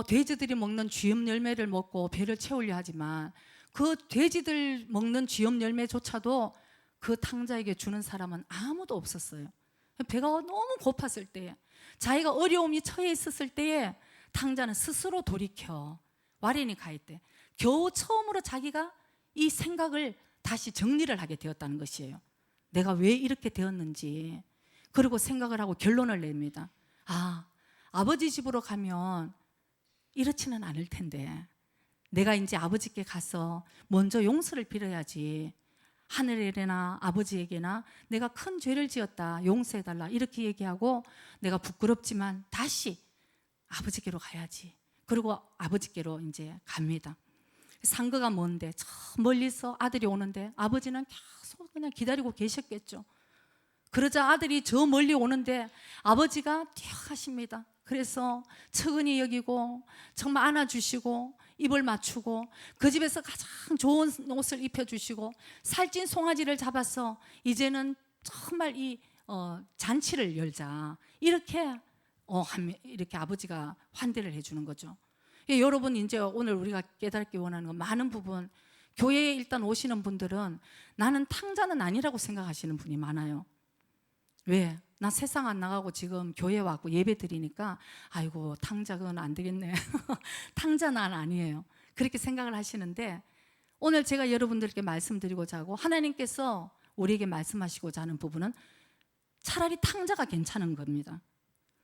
[SPEAKER 1] 돼지들이 먹는 쥐염 열매를 먹고 배를 채우려 하지만 그 돼지들 먹는 쥐염 열매조차도 그 탕자에게 주는 사람은 아무도 없었어요. 배가 너무 고팠을 때에, 자기가 어려움이 처해 있었을 때에 탕자는 스스로 돌이켜 와련히 가 있대. 겨우 처음으로 자기가 이 생각을 다시 정리를 하게 되었다는 것이에요. 내가 왜 이렇게 되었는지. 그리고 생각을 하고 결론을 냅니다. 아버지 집으로 가면 이렇지는 않을 텐데 내가 이제 아버지께 가서 먼저 용서를 빌어야지. 하늘에나 아버지에게나 내가 큰 죄를 지었다, 용서해달라 이렇게 얘기하고 내가 부끄럽지만 다시 아버지께로 가야지. 그리고 아버지께로 이제 갑니다. 상거가 먼데 저 멀리서 아들이 오는데 아버지는 계속 그냥 기다리고 계셨겠죠. 그러자 아들이 저 멀리 오는데 아버지가 뛰어가십니다. 그래서 측은히 여기고 정말 안아주시고 입을 맞추고 그 집에서 가장 좋은 옷을 입혀주시고 살찐 송아지를 잡아서 이제는 정말 이 잔치를 열자 이렇게 이렇게 아버지가 환대를 해주는 거죠. 여러분 이제 오늘 우리가 깨닫기 원하는 건 많은 부분 교회에 일단 오시는 분들은 나는 탕자는 아니라고 생각하시는 분이 많아요. 왜? 나 세상 안 나가고 지금 교회 왔고 예배 드리니까 아이고 탕자는 안 되겠네. 탕자는 아니에요. 그렇게 생각을 하시는데 오늘 제가 여러분들께 말씀드리고자 하고 하나님께서 우리에게 말씀하시고자 하는 부분은 차라리 탕자가 괜찮은 겁니다.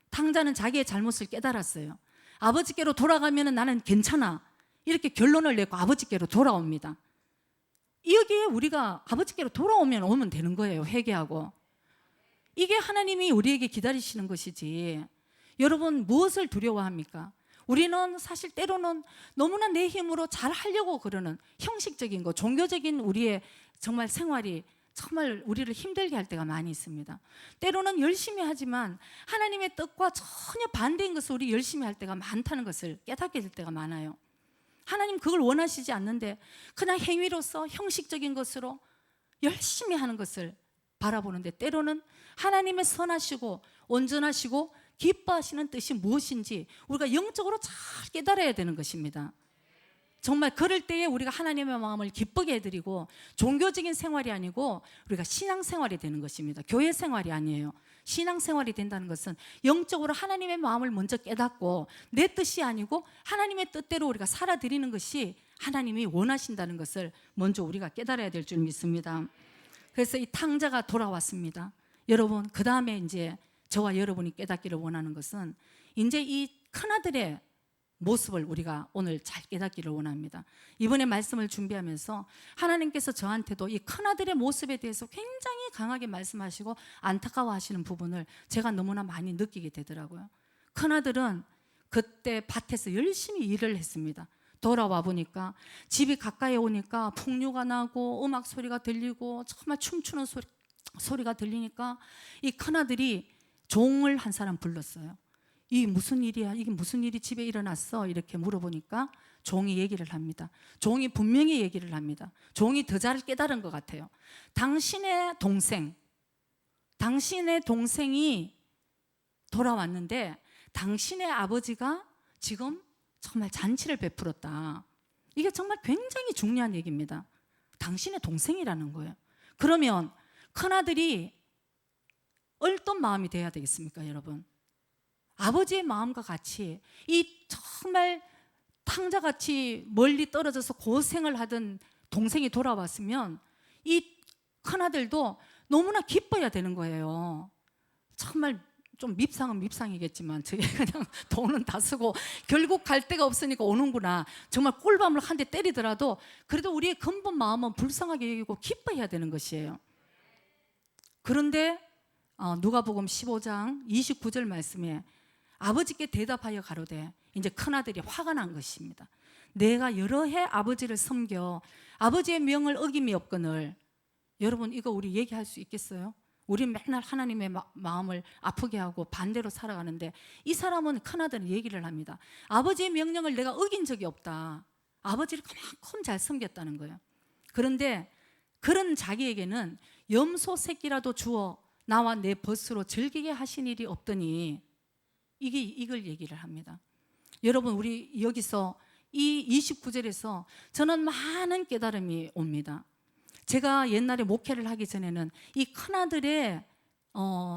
[SPEAKER 1] 탕자는 자기의 잘못을 깨달았어요. 아버지께로 돌아가면 나는 괜찮아 이렇게 결론을 내고 아버지께로 돌아옵니다. 여기에 우리가 아버지께로 오면 되는 거예요. 회개하고. 이게 하나님이 우리에게 기다리시는 것이지. 여러분 무엇을 두려워합니까? 우리는 사실 때로는 너무나 내 힘으로 잘 하려고 그러는 형식적인 거, 종교적인 우리의 정말 생활이 정말 우리를 힘들게 할 때가 많이 있습니다. 때로는 열심히 하지만 하나님의 뜻과 전혀 반대인 것을 우리 열심히 할 때가 많다는 것을 깨닫게 될 때가 많아요. 하나님 그걸 원하시지 않는데 그냥 행위로서 형식적인 것으로 열심히 하는 것을 바라보는데 때로는 하나님의 선하시고 온전하시고 기뻐하시는 뜻이 무엇인지 우리가 영적으로 잘 깨달아야 되는 것입니다. 정말 그럴 때에 우리가 하나님의 마음을 기쁘게 해드리고 종교적인 생활이 아니고 우리가 신앙생활이 되는 것입니다. 교회 생활이 아니에요. 신앙생활이 된다는 것은 영적으로 하나님의 마음을 먼저 깨닫고 내 뜻이 아니고 하나님의 뜻대로 우리가 살아드리는 것이 하나님이 원하신다는 것을 먼저 우리가 깨달아야 될 줄 믿습니다. 그래서 이 탕자가 돌아왔습니다. 여러분 그 다음에 이제 저와 여러분이 깨닫기를 원하는 것은 이제 이 큰아들의 모습을 우리가 오늘 잘 깨닫기를 원합니다. 이번에 말씀을 준비하면서 하나님께서 저한테도 이 큰아들의 모습에 대해서 굉장히 강하게 말씀하시고 안타까워하시는 부분을 제가 너무나 많이 느끼게 되더라고요. 큰아들은 그때 밭에서 열심히 일을 했습니다. 돌아와 보니까 집이 가까이 오니까 풍류가 나고 음악 소리가 들리고 정말 춤추는 소리가 들리니까 이 큰아들이 종을 한 사람 불렀어요. 이 무슨 일이야? 이게 무슨 일이 집에 일어났어? 이렇게 물어보니까 종이 얘기를 합니다. 종이 분명히 얘기를 합니다. 종이 더 잘 깨달은 것 같아요. 당신의 동생이 돌아왔는데 당신의 아버지가 지금 정말 잔치를 베풀었다. 이게 정말 굉장히 중요한 얘기입니다. 당신의 동생이라는 거예요. 그러면 큰아들이 어떤 마음이 돼야 되겠습니까, 여러분? 아버지의 마음과 같이 이 정말 탕자같이 멀리 떨어져서 고생을 하던 동생이 돌아왔으면 이 큰아들도 너무나 기뻐야 되는 거예요. 정말 좀 밉상은 밉상이겠지만 저게 그냥 돈은 다 쓰고 결국 갈 데가 없으니까 오는구나. 정말 꿀밤을 한 대 때리더라도 그래도 우리의 근본 마음은 불쌍하게 여기고 기뻐해야 되는 것이에요. 그런데 누가복음 15장 29절 말씀에 아버지께 대답하여 가로되 이제 큰아들이 화가 난 것입니다. 내가 여러 해 아버지를 섬겨 아버지의 명을 어김이 없거늘. 여러분 이거 우리 얘기할 수 있겠어요? 우리 맨날 하나님의 마음을 아프게 하고 반대로 살아가는데 이 사람은 큰아들은 얘기를 합니다. 아버지의 명령을 내가 어긴 적이 없다. 아버지를 그만큼 잘 섬겼다는 거예요. 그런데 그런 자기에게는 염소 새끼라도 주어 나와 내 벗으로 즐기게 하신 일이 없더니 이걸 얘기를 합니다. 여러분 우리 여기서 이 29절에서 저는 많은 깨달음이 옵니다. 제가 옛날에 목회를 하기 전에는 이 큰아들의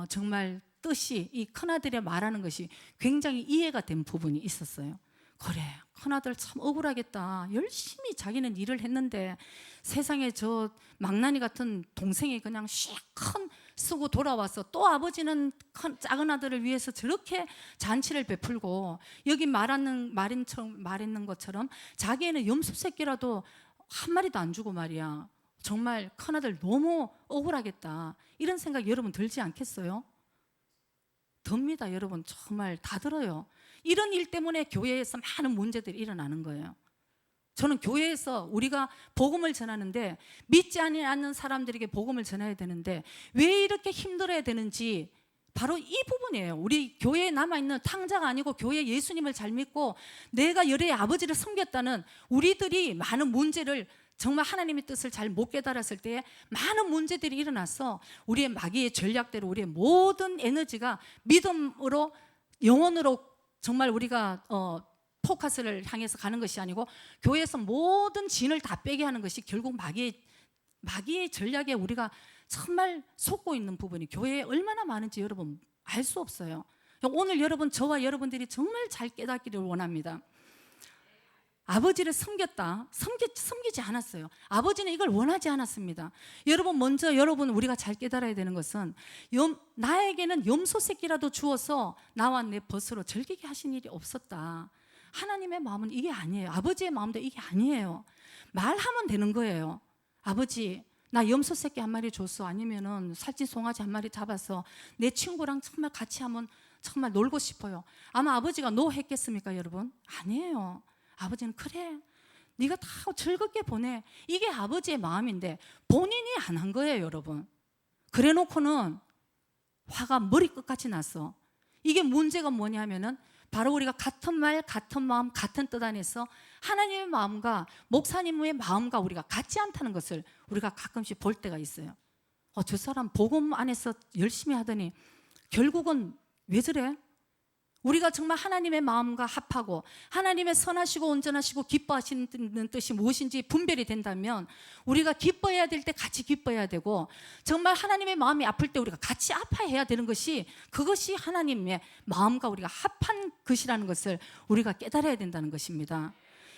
[SPEAKER 1] 정말 뜻이 이 큰아들의 말하는 것이 굉장히 이해가 된 부분이 있었어요. 그래 큰아들 참 억울하겠다. 열심히 자기는 일을 했는데 세상에 저 망나니 같은 동생이 그냥 큰 쓰고 돌아와서 또 아버지는 작은 아들을 위해서 저렇게 잔치를 베풀고 여기 말했는 것처럼 자기애는 염소 새끼라도 한 마리도 안 주고 말이야. 정말 큰아들 너무 억울하겠다. 이런 생각 여러분 들지 않겠어요? 듭니다. 여러분 정말 다 들어요. 이런 일 때문에 교회에서 많은 문제들이 일어나는 거예요. 저는 교회에서 우리가 복음을 전하는데 믿지 않는 사람들에게 복음을 전해야 되는데 왜 이렇게 힘들어야 되는지 바로 이 부분이에요. 우리 교회에 남아있는 탕자가 아니고 교회 예수님을 잘 믿고 내가 열의 아버지를 섬겼다는 우리들이 많은 문제를 정말 하나님의 뜻을 잘 못 깨달았을 때에 많은 문제들이 일어나서 우리의 마귀의 전략대로 우리의 모든 에너지가 믿음으로 영혼으로 정말 우리가 포커스를 향해서 가는 것이 아니고 교회에서 모든 진을 다 빼게 하는 것이 결국 마귀의 전략에 우리가 정말 속고 있는 부분이 교회에 얼마나 많은지 여러분 알 수 없어요. 오늘 여러분 저와 여러분들이 정말 잘 깨닫기를 원합니다. 아버지를 섬기지 않았어요. 아버지는 이걸 원하지 않았습니다. 여러분 먼저 우리가 잘 깨달아야 되는 것은 나에게는 염소 새끼라도 주어서 나와 내 벗으로 즐기게 하신 일이 없었다. 하나님의 마음은 이게 아니에요. 아버지의 마음도 이게 아니에요. 말하면 되는 거예요. 아버지 나 염소 새끼 한 마리 줬어. 아니면은 살찐 송아지 한 마리 잡아서 내 친구랑 정말 같이 한번 정말 놀고 싶어요. 아마 아버지가 노 했겠습니까 여러분? 아니에요. 아버지는 그래 네가 다 즐겁게 보내. 이게 아버지의 마음인데 본인이 안 한 거예요 여러분. 그래 놓고는 화가 머리끝까지 났어. 이게 문제가 뭐냐면은 바로 우리가 같은 말 같은 마음 같은 뜻 안에서 하나님의 마음과 목사님의 마음과 우리가 같지 않다는 것을 우리가 가끔씩 볼 때가 있어요. 저 사람 복음 안에서 열심히 하더니 결국은 왜 저래? 우리가 정말 하나님의 마음과 합하고 하나님의 선하시고 온전하시고 기뻐하시는 뜻이 무엇인지 분별이 된다면 우리가 기뻐해야 될 때 같이 기뻐해야 되고 정말 하나님의 마음이 아플 때 우리가 같이 아파해야 되는 것이 그것이 하나님의 마음과 우리가 합한 것이라는 것을 우리가 깨달아야 된다는 것입니다.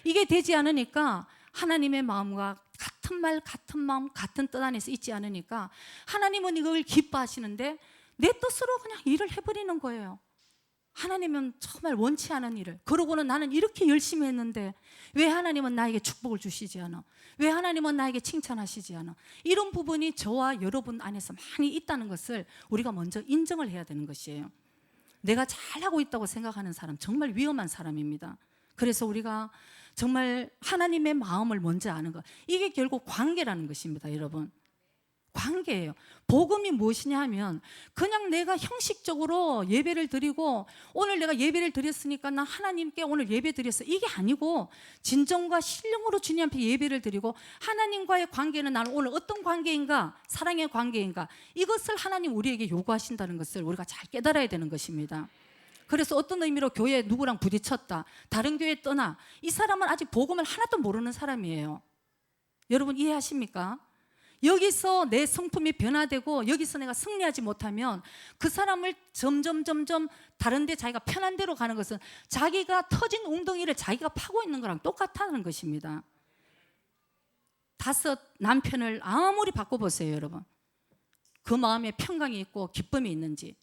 [SPEAKER 1] 이게 되지 않으니까 하나님의 마음과 같은 말 같은 마음 같은 뜻 안에서 있지 않으니까 하나님은 이걸 기뻐하시는데 내 뜻으로 그냥 일을 해버리는 거예요. 하나님은 정말 원치 않은 일을 그러고는 나는 이렇게 열심히 했는데 왜 하나님은 나에게 축복을 주시지 않아? 왜 하나님은 나에게 칭찬하시지 않아? 이런 부분이 저와 여러분 안에서 많이 있다는 것을 우리가 먼저 인정을 해야 되는 것이에요. 내가 잘하고 있다고 생각하는 사람 정말 위험한 사람입니다. 그래서 우리가 정말 하나님의 마음을 먼저 아는 것, 이게 결국 관계라는 것입니다 여러분. 관계예요. 복음이 무엇이냐 하면 그냥 내가 형식적으로 예배를 드리고 오늘 내가 예배를 드렸으니까 나 하나님께 오늘 예배 드렸어, 이게 아니고 진정과 신령으로 주님 앞에 예배를 드리고 하나님과의 관계는 나는 오늘 어떤 관계인가, 사랑의 관계인가, 이것을 하나님 우리에게 요구하신다는 것을 우리가 잘 깨달아야 되는 것입니다. 그래서 어떤 의미로 교회에 누구랑 부딪혔다, 다른 교회에 떠나, 이 사람은 아직 복음을 하나도 모르는 사람이에요. 여러분 이해하십니까? 여기서 내 성품이 변화되고 여기서 내가 승리하지 못하면 그 사람을 점점 다른 데 자기가 편한 대로 가는 것은 자기가 터진 웅덩이를 자기가 파고 있는 거랑 똑같다는 것입니다. 5 남편을 아무리 바꿔보세요 여러분. 그 마음에 평강이 있고 기쁨이 있는지,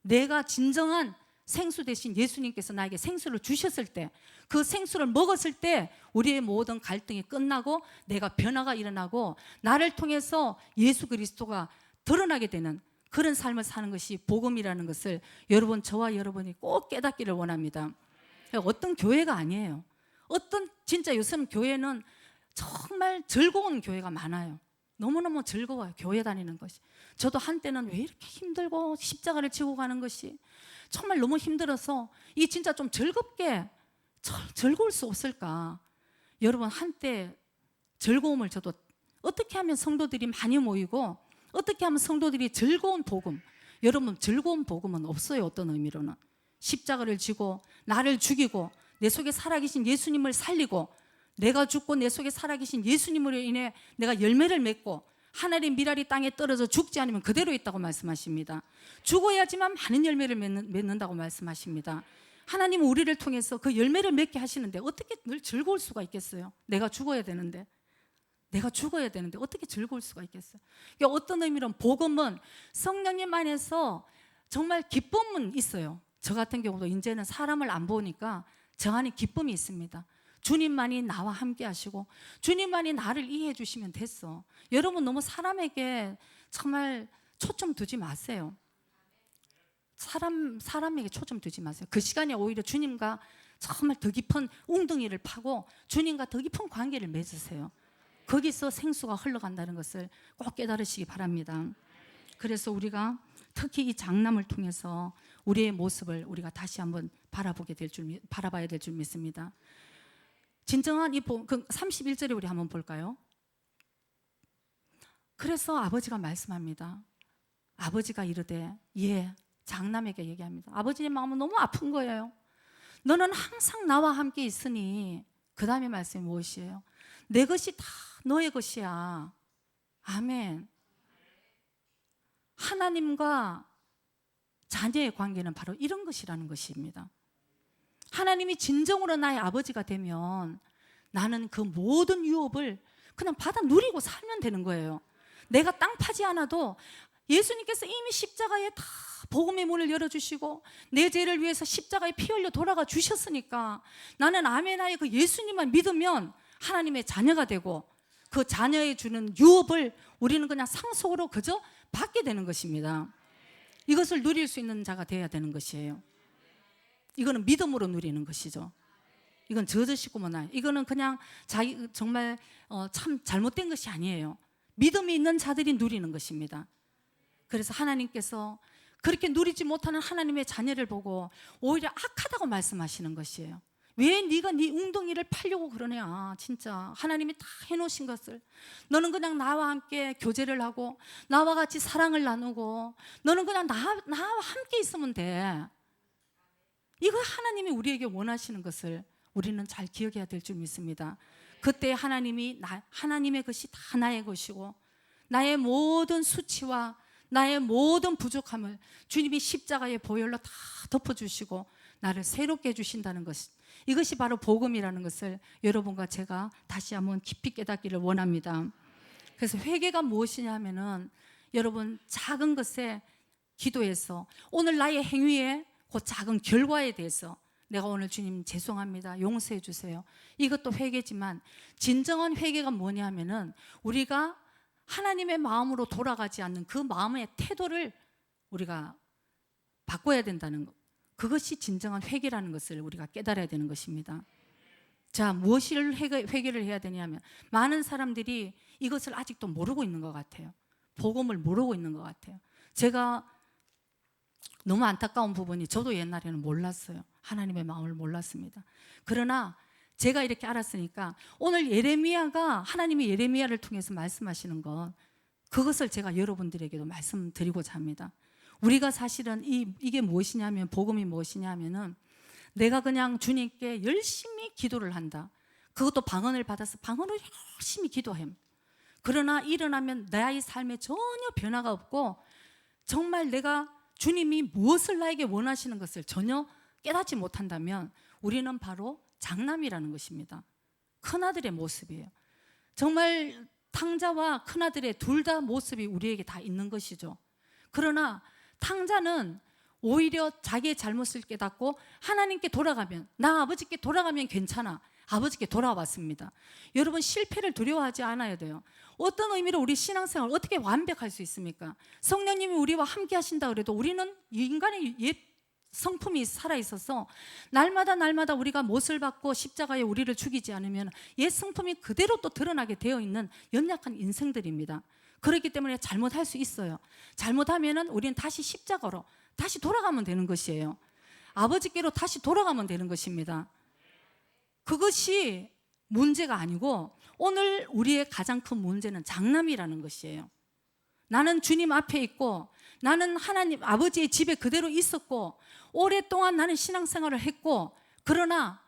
[SPEAKER 1] 내가 진정한 생수 대신 예수님께서 나에게 생수를 주셨을 때, 그 생수를 먹었을 때 우리의 모든 갈등이 끝나고 내가 변화가 일어나고 나를 통해서 예수 그리스도가 드러나게 되는 그런 삶을 사는 것이 복음이라는 것을 여러분, 저와 여러분이 꼭 깨닫기를 원합니다. 어떤 교회가 아니에요. 진짜 요즘 교회는 정말 즐거운 교회가 많아요. 너무너무 즐거워요 교회 다니는 것이. 저도 한때는 왜 이렇게 힘들고 십자가를 지고 가는 것이 정말 너무 힘들어서 이 진짜 좀 즐거울 수 없을까. 여러분 한때 즐거움을 저도 어떻게 하면 성도들이 많이 모이고 어떻게 하면 성도들이 즐거운 복음, 여러분 즐거운 복음은 없어요. 어떤 의미로는 십자가를 지고 나를 죽이고 내 속에 살아계신 예수님을 살리고 내가 죽고 내 속에 살아계신 예수님으로 인해 내가 열매를 맺고 하늘의 미랄이 땅에 떨어져 죽지 않으면 그대로 있다고 말씀하십니다. 죽어야지만 많은 열매를 맺는다고 말씀하십니다. 하나님은 우리를 통해서 그 열매를 맺게 하시는데 어떻게 늘 즐거울 수가 있겠어요? 내가 죽어야 되는데. 내가 죽어야 되는데 어떻게 즐거울 수가 있겠어요? 그러니까 어떤 의미로는 복음은 성령님 안에서 정말 기쁨은 있어요. 저 같은 경우도 이제는 사람을 안 보니까 저 안에 기쁨이 있습니다. 주님만이 나와 함께 하시고 주님만이 나를 이해해 주시면 됐어. 여러분 너무 사람에게 정말 초점 두지 마세요. 사람에게 초점 두지 마세요. 그 시간에 오히려 주님과 정말 더 깊은 웅덩이를 파고 주님과 더 깊은 관계를 맺으세요. 거기서 생수가 흘러간다는 것을 꼭 깨달으시기 바랍니다. 그래서 우리가 특히 이 장남을 통해서 우리의 모습을 우리가 다시 한번 바라봐야 될 줄 믿습니다. 진정한 이 31절에 우리 한번 볼까요? 그래서 아버지가 말씀합니다. 아버지가 이르되 장남에게 얘기합니다. 아버지의 마음은 너무 아픈 거예요. 너는 항상 나와 함께 있으니, 그 다음에 말씀이 무엇이에요? 내 것이 다 너의 것이야. 아멘. 하나님과 자녀의 관계는 바로 이런 것이라는 것입니다. 하나님이 진정으로 나의 아버지가 되면 나는 그 모든 유업을 그냥 받아 누리고 살면 되는 거예요. 내가 땅 파지 않아도 예수님께서 이미 십자가에 다 복음의 문을 열어주시고 내 죄를 위해서 십자가에 피 흘려 돌아가 주셨으니까 나는 아멘하에 그 예수님만 믿으면 하나님의 자녀가 되고 그 자녀에 주는 유업을 우리는 그냥 상속으로 그저 받게 되는 것입니다. 이것을 누릴 수 있는 자가 되어야 되는 것이에요. 이거는 믿음으로 누리는 것이죠. 이건 저저씨구머나. 이거는 그냥 정말 참 잘못된 것이 아니에요. 믿음이 있는 자들이 누리는 것입니다. 그래서 하나님께서 그렇게 누리지 못하는 하나님의 자녀를 보고 오히려 악하다고 말씀하시는 것이에요. 왜 네가 네 웅덩이를 팔려고 그러냐. 진짜 하나님이 다 해놓으신 것을 너는 그냥 나와 함께 교제를 하고 나와 같이 사랑을 나누고 너는 그냥 나와 함께 있으면 돼. 이거 하나님이 우리에게 원하시는 것을 우리는 잘 기억해야 될 줄 믿습니다. 그때 하나님의 것이 다 나의 것이고 나의 모든 수치와 나의 모든 부족함을 주님이 십자가의 보혈로 다 덮어주시고 나를 새롭게 해주신다는 것, 이것이 바로 복음이라는 것을 여러분과 제가 다시 한번 깊이 깨닫기를 원합니다. 그래서 회개가 무엇이냐 하면은 여러분 작은 것에 기도해서 오늘 나의 행위에 그 작은 결과에 대해서 내가 오늘 주님 죄송합니다, 용서해 주세요, 이것도 회개지만 진정한 회개가 뭐냐 하면은 우리가 하나님의 마음으로 돌아가지 않는 그 마음의 태도를 우리가 바꿔야 된다는 것, 그것이 진정한 회개라는 것을 우리가 깨달아야 되는 것입니다. 자, 무엇을 회개를 해야 되냐면 많은 사람들이 이것을 아직도 모르고 있는 것 같아요. 복음을 모르고 있는 것 같아요. 제가 너무 안타까운 부분이 저도 옛날에는 몰랐어요. 하나님의 마음을 몰랐습니다. 그러나 제가 이렇게 알았으니까 오늘 하나님이 예레미야를 통해서 말씀하시는 것, 그것을 제가 여러분들에게도 말씀드리고자 합니다. 우리가 사실은 이게 무엇이냐면, 복음이 무엇이냐면은 내가 그냥 주님께 열심히 기도를 한다. 그것도 방언을 받아서 방언을 열심히 기도해. 그러나 일어나면 나의 삶에 전혀 변화가 없고 정말 내가 주님이 무엇을 나에게 원하시는 것을 전혀 깨닫지 못한다면 우리는 바로 장남이라는 것입니다. 큰아들의 모습이에요. 정말 탕자와 큰아들의 둘 다 모습이 우리에게 다 있는 것이죠. 그러나 탕자는 오히려 자기의 잘못을 깨닫고 하나님께 돌아가면, 나 아버지께 돌아가면 괜찮아, 아버지께 돌아왔습니다. 여러분, 실패를 두려워하지 않아야 돼요. 어떤 의미로 우리 신앙생활 어떻게 완벽할 수 있습니까? 성령님이 우리와 함께 하신다 그래도 우리는 인간의 옛 성품이 살아있어서 날마다 우리가 못을 받고 십자가에 우리를 죽이지 않으면 옛 성품이 그대로 또 드러나게 되어 있는 연약한 인생들입니다. 그렇기 때문에 잘못할 수 있어요. 잘못하면 우리는 다시 십자가로 다시 돌아가면 되는 것이에요. 아버지께로 다시 돌아가면 되는 것입니다. 그것이 문제가 아니고 오늘 우리의 가장 큰 문제는 장남이라는 것이에요. 나는 주님 앞에 있고 나는 하나님 아버지의 집에 그대로 있었고 오랫동안 나는 신앙생활을 했고, 그러나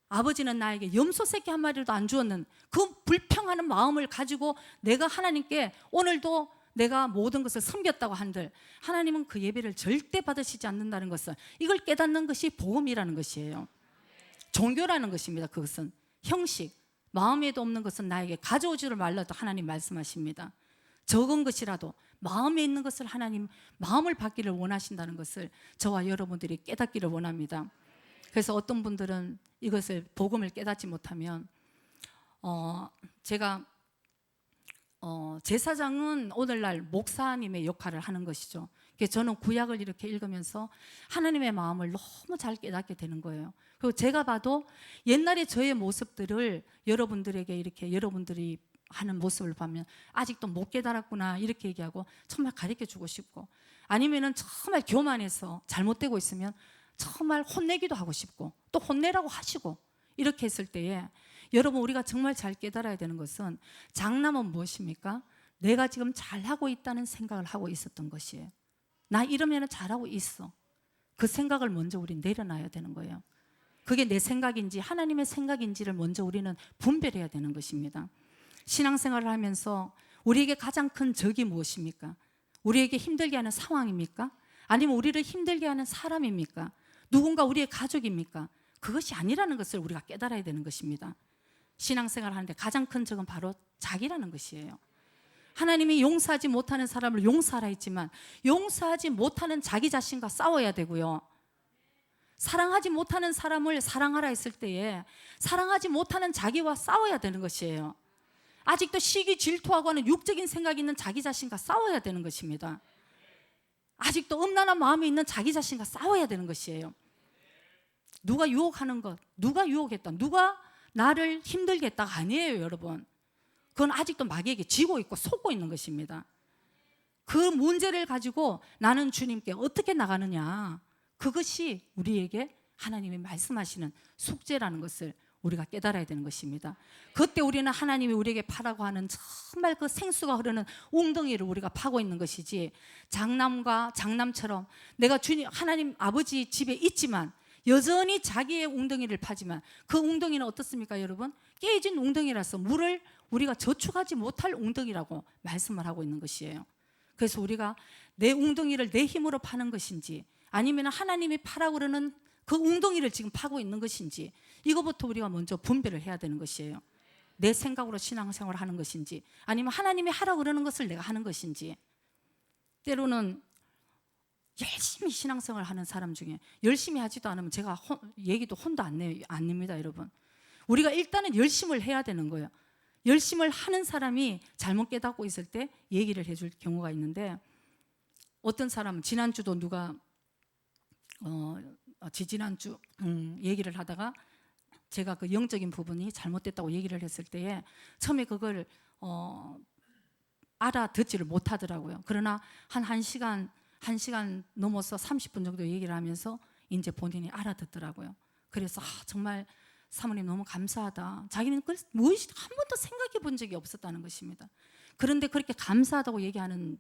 [SPEAKER 1] 아버지는 나에게 염소 새끼 한 마리도 안 주었는 그 불평하는 마음을 가지고 내가 하나님께 오늘도 내가 모든 것을 섬겼다고 한들 하나님은 그 예배를 절대 받으시지 않는다는 것을, 이걸 깨닫는 것이 복음이라는 것이에요. 종교라는 것입니다. 그것은 형식, 마음에도 없는 것은 나에게 가져오지를 말라도 하나님 말씀하십니다. 적은 것이라도 마음에 있는 것을 하나님 마음을 받기를 원하신다는 것을 저와 여러분들이 깨닫기를 원합니다. 그래서 어떤 분들은 이것을 복음을 깨닫지 못하면 제가 제사장은 오늘날 목사님의 역할을 하는 것이죠. 그래서 저는 구약을 이렇게 읽으면서 하나님의 마음을 너무 잘 깨닫게 되는 거예요. 그리고 제가 봐도 옛날에 저의 모습들을 여러분들에게 이렇게 여러분들이 하는 모습을 보면 아직도 못 깨달았구나 이렇게 얘기하고 정말 가르쳐 주고 싶고, 아니면은 정말 교만해서 잘못되고 있으면 정말 혼내기도 하고 싶고 또 혼내라고 하시고, 이렇게 했을 때에 여러분 우리가 정말 잘 깨달아야 되는 것은 장남은 무엇입니까? 내가 지금 잘하고 있다는 생각을 하고 있었던 것이에요. 나 이러면 잘하고 있어. 그 생각을 먼저 우리 내려놔야 되는 거예요. 그게 내 생각인지 하나님의 생각인지를 먼저 우리는 분별해야 되는 것입니다. 신앙생활을 하면서 우리에게 가장 큰 적이 무엇입니까? 우리에게 힘들게 하는 상황입니까? 아니면 우리를 힘들게 하는 사람입니까? 누군가 우리의 가족입니까? 그것이 아니라는 것을 우리가 깨달아야 되는 것입니다. 신앙생활을 하는데 가장 큰 적은 바로 자기라는 것이에요. 하나님이 용서하지 못하는 사람을 용서하라 했지만 용서하지 못하는 자기 자신과 싸워야 되고요. 사랑하지 못하는 사람을 사랑하라 했을 때에 사랑하지 못하는 자기와 싸워야 되는 것이에요. 아직도 시기 질투하고 하는 육적인 생각이 있는 자기 자신과 싸워야 되는 것입니다. 아직도 음란한 마음이 있는 자기 자신과 싸워야 되는 것이에요. 누가 유혹하는 것, 누가 유혹했다, 누가 나를 힘들게 했다가 아니에요, 여러분. 그건 아직도 마귀에게 지고 있고 속고 있는 것입니다. 그 문제를 가지고 나는 주님께 어떻게 나가느냐, 그것이 우리에게 하나님이 말씀하시는 숙제라는 것을 우리가 깨달아야 되는 것입니다. 그때 우리는 하나님이 우리에게 파라고 하는 정말 그 생수가 흐르는 웅덩이를 우리가 파고 있는 것이지, 장남과 장남처럼 내가 주님 하나님 아버지 집에 있지만 여전히 자기의 웅덩이를 파지만 그 웅덩이는 어떻습니까, 여러분? 깨진 웅덩이라서 물을 우리가 저축하지 못할 웅덩이라고 말씀을 하고 있는 것이에요. 그래서 우리가 내 웅덩이를 내 힘으로 파는 것인지 아니면 하나님이 파라고 그러는 그 웅덩이를 지금 파고 있는 것인지, 이거부터 우리가 먼저 분별을 해야 되는 것이에요. 내 생각으로 신앙생활을 하는 것인지 아니면 하나님이 하라고 그러는 것을 내가 하는 것인지. 때로는 열심히 신앙생활을 하는 사람 중에 열심히 하지도 않으면 제가 얘기도 혼도 안 냅니다, 여러분. 우리가 일단은 열심을 해야 되는 거예요. 열심을 하는 사람이 잘못 깨닫고 있을 때 얘기를 해줄 경우가 있는데, 어떤 사람은 지난주도 누가 지지난주 얘기를 하다가 제가 그 영적인 부분이 잘못됐다고 얘기를 했을 때에 처음에 그걸 알아듣지를 못하더라고요. 그러나 한 시간 넘어서 30분 정도 얘기를 하면서 이제 본인이 알아듣더라고요. 그래서 정말 사모님 너무 감사하다. 자기는 그걸 한 번도 생각해 본 적이 없었다는 것입니다. 그런데 그렇게 감사하다고 얘기하는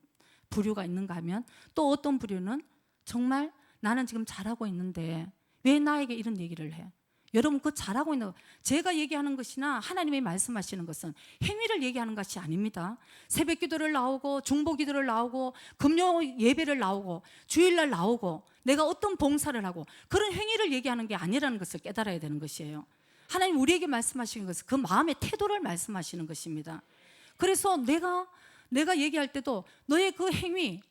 [SPEAKER 1] 부류가 있는가 하면, 또 어떤 부류는 정말 나는 지금 잘하고 있는데 왜 나에게 이런 얘기를 해? 여러분, 그 잘하고 있는 거, 제가 얘기하는 것이나 하나님이 말씀하시는 것은 행위를 얘기하는 것이 아닙니다. 새벽 기도를 나오고 중보 기도를 나오고 금요 예배를 나오고 주일날 나오고 내가 어떤 봉사를 하고 그런 행위를 얘기하는 게 아니라는 것을 깨달아야 되는 것이에요. 하나님 우리에게 말씀하시는 것은 그 마음의 태도를 말씀하시는 것입니다. 그래서 내가 얘기할 때도 너의 그 행위,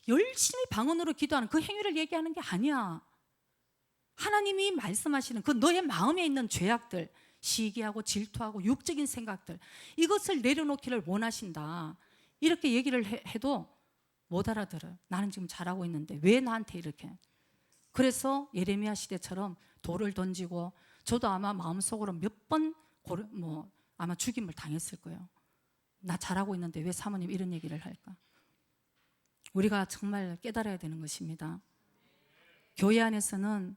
[SPEAKER 1] 열심히 방언으로 기도하는 그 행위를 얘기하는 게 아니야. 하나님이 말씀하시는 그 너의 마음에 있는 죄악들, 시기하고 질투하고 육적인 생각들, 이것을 내려놓기를 원하신다. 이렇게 얘기를 해도 못 알아들어요. 나는 지금 잘하고 있는데 왜 나한테 이렇게. 그래서 예레미야 시대처럼 돌을 던지고, 저도 아마 마음속으로 몇 번 아마 죽임을 당했을 거예요. 나 잘하고 있는데 왜 사모님 이런 얘기를 할까. 우리가 정말 깨달아야 되는 것입니다. 교회 안에서는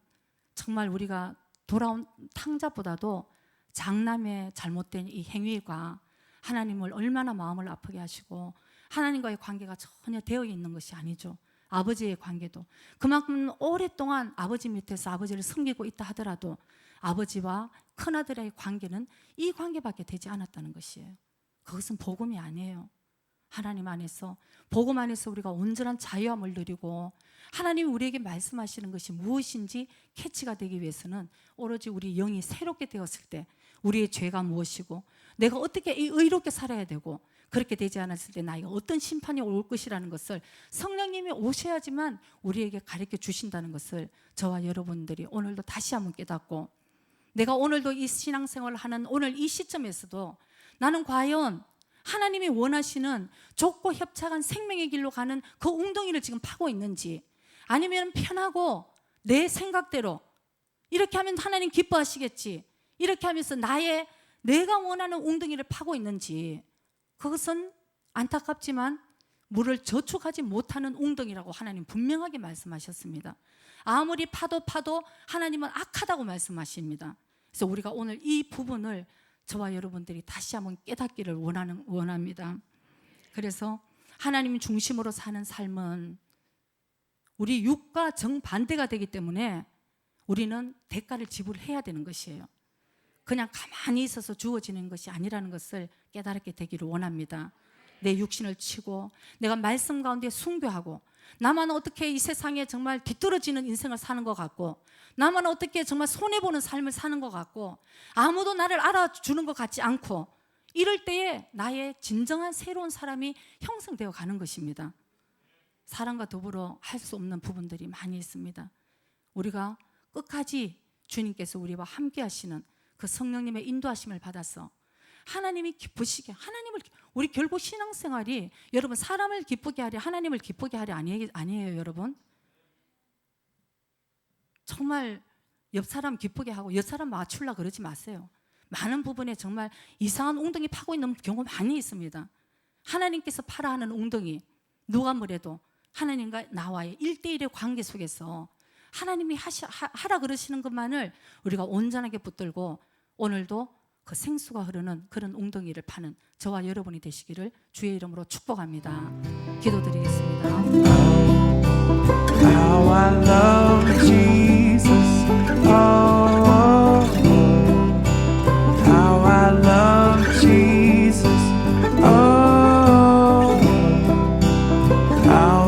[SPEAKER 1] 정말 우리가 돌아온 탕자보다도 장남의 잘못된 이 행위가 하나님을 얼마나 마음을 아프게 하시고 하나님과의 관계가 전혀 되어 있는 것이 아니죠. 아버지의 관계도 그만큼 오랫동안 아버지 밑에서 아버지를 섬기고 있다 하더라도 아버지와 큰아들의 관계는 이 관계밖에 되지 않았다는 것이에요. 그것은 복음이 아니에요. 하나님 안에서, 복음 안에서 우리가 온전한 자유함을 누리고 하나님이 우리에게 말씀하시는 것이 무엇인지 캐치가 되기 위해서는 오로지 우리 영이 새롭게 되었을 때 우리의 죄가 무엇이고 내가 어떻게 의롭게 살아야 되고, 그렇게 되지 않았을 때 나에게 어떤 심판이 올 것이라는 것을 성령님이 오셔야지만 우리에게 가르쳐 주신다는 것을 저와 여러분들이 오늘도 다시 한번 깨닫고, 내가 오늘도 이 신앙생활을 하는 오늘 이 시점에서도 나는 과연 하나님이 원하시는 좁고 협착한 생명의 길로 가는 그 웅덩이를 지금 파고 있는지, 아니면 편하고 내 생각대로 이렇게 하면 하나님 기뻐하시겠지, 이렇게 하면서 내가 원하는 웅덩이를 파고 있는지, 그것은 안타깝지만 물을 저축하지 못하는 웅덩이라고 하나님 분명하게 말씀하셨습니다. 아무리 파도 하나님은 악하다고 말씀하십니다. 그래서 우리가 오늘 이 부분을 저와 여러분들이 다시 한번 깨닫기를 원합니다. 그래서 하나님 중심으로 사는 삶은 우리 육과 정반대가 되기 때문에 우리는 대가를 지불해야 되는 것이에요. 그냥 가만히 있어서 주어지는 것이 아니라는 것을 깨달게 되기를 원합니다. 내 육신을 치고 내가 말씀 가운데 순교하고, 나만 어떻게 이 세상에 정말 뒤떨어지는 인생을 사는 것 같고, 나만 어떻게 정말 손해보는 삶을 사는 것 같고, 아무도 나를 알아주는 것 같지 않고, 이럴 때에 나의 진정한 새로운 사람이 형성되어 가는 것입니다. 사랑과 더불어 할 수 없는 부분들이 많이 있습니다. 우리가 끝까지 주님께서 우리와 함께 하시는 그 성령님의 인도하심을 받아서 하나님이 기쁘시게, 우리 결국 신앙생활이 여러분 사람을 기쁘게 하려 하나님을 기쁘게 하려 아니에요 여러분. 정말 옆 사람 기쁘게 하고 옆 사람 맞추려 그러지 마세요. 많은 부분에 정말 이상한 웅덩이 파고 있는 경우 많이 있습니다. 하나님께서 파라 하는 웅덩이, 누가 뭐래도 하나님과 나와의 1대1의 관계 속에서 하나님이 하라 그러시는 것만을 우리가 온전하게 붙들고 오늘도 그 생수가 흐르는 그런 웅덩이를 파는 저와 여러분이 되시기를 주의 이름으로 축복합니다. 기도드리겠습니다.
[SPEAKER 2] How I love Jesus. Oh, how I love Jesus. Oh, how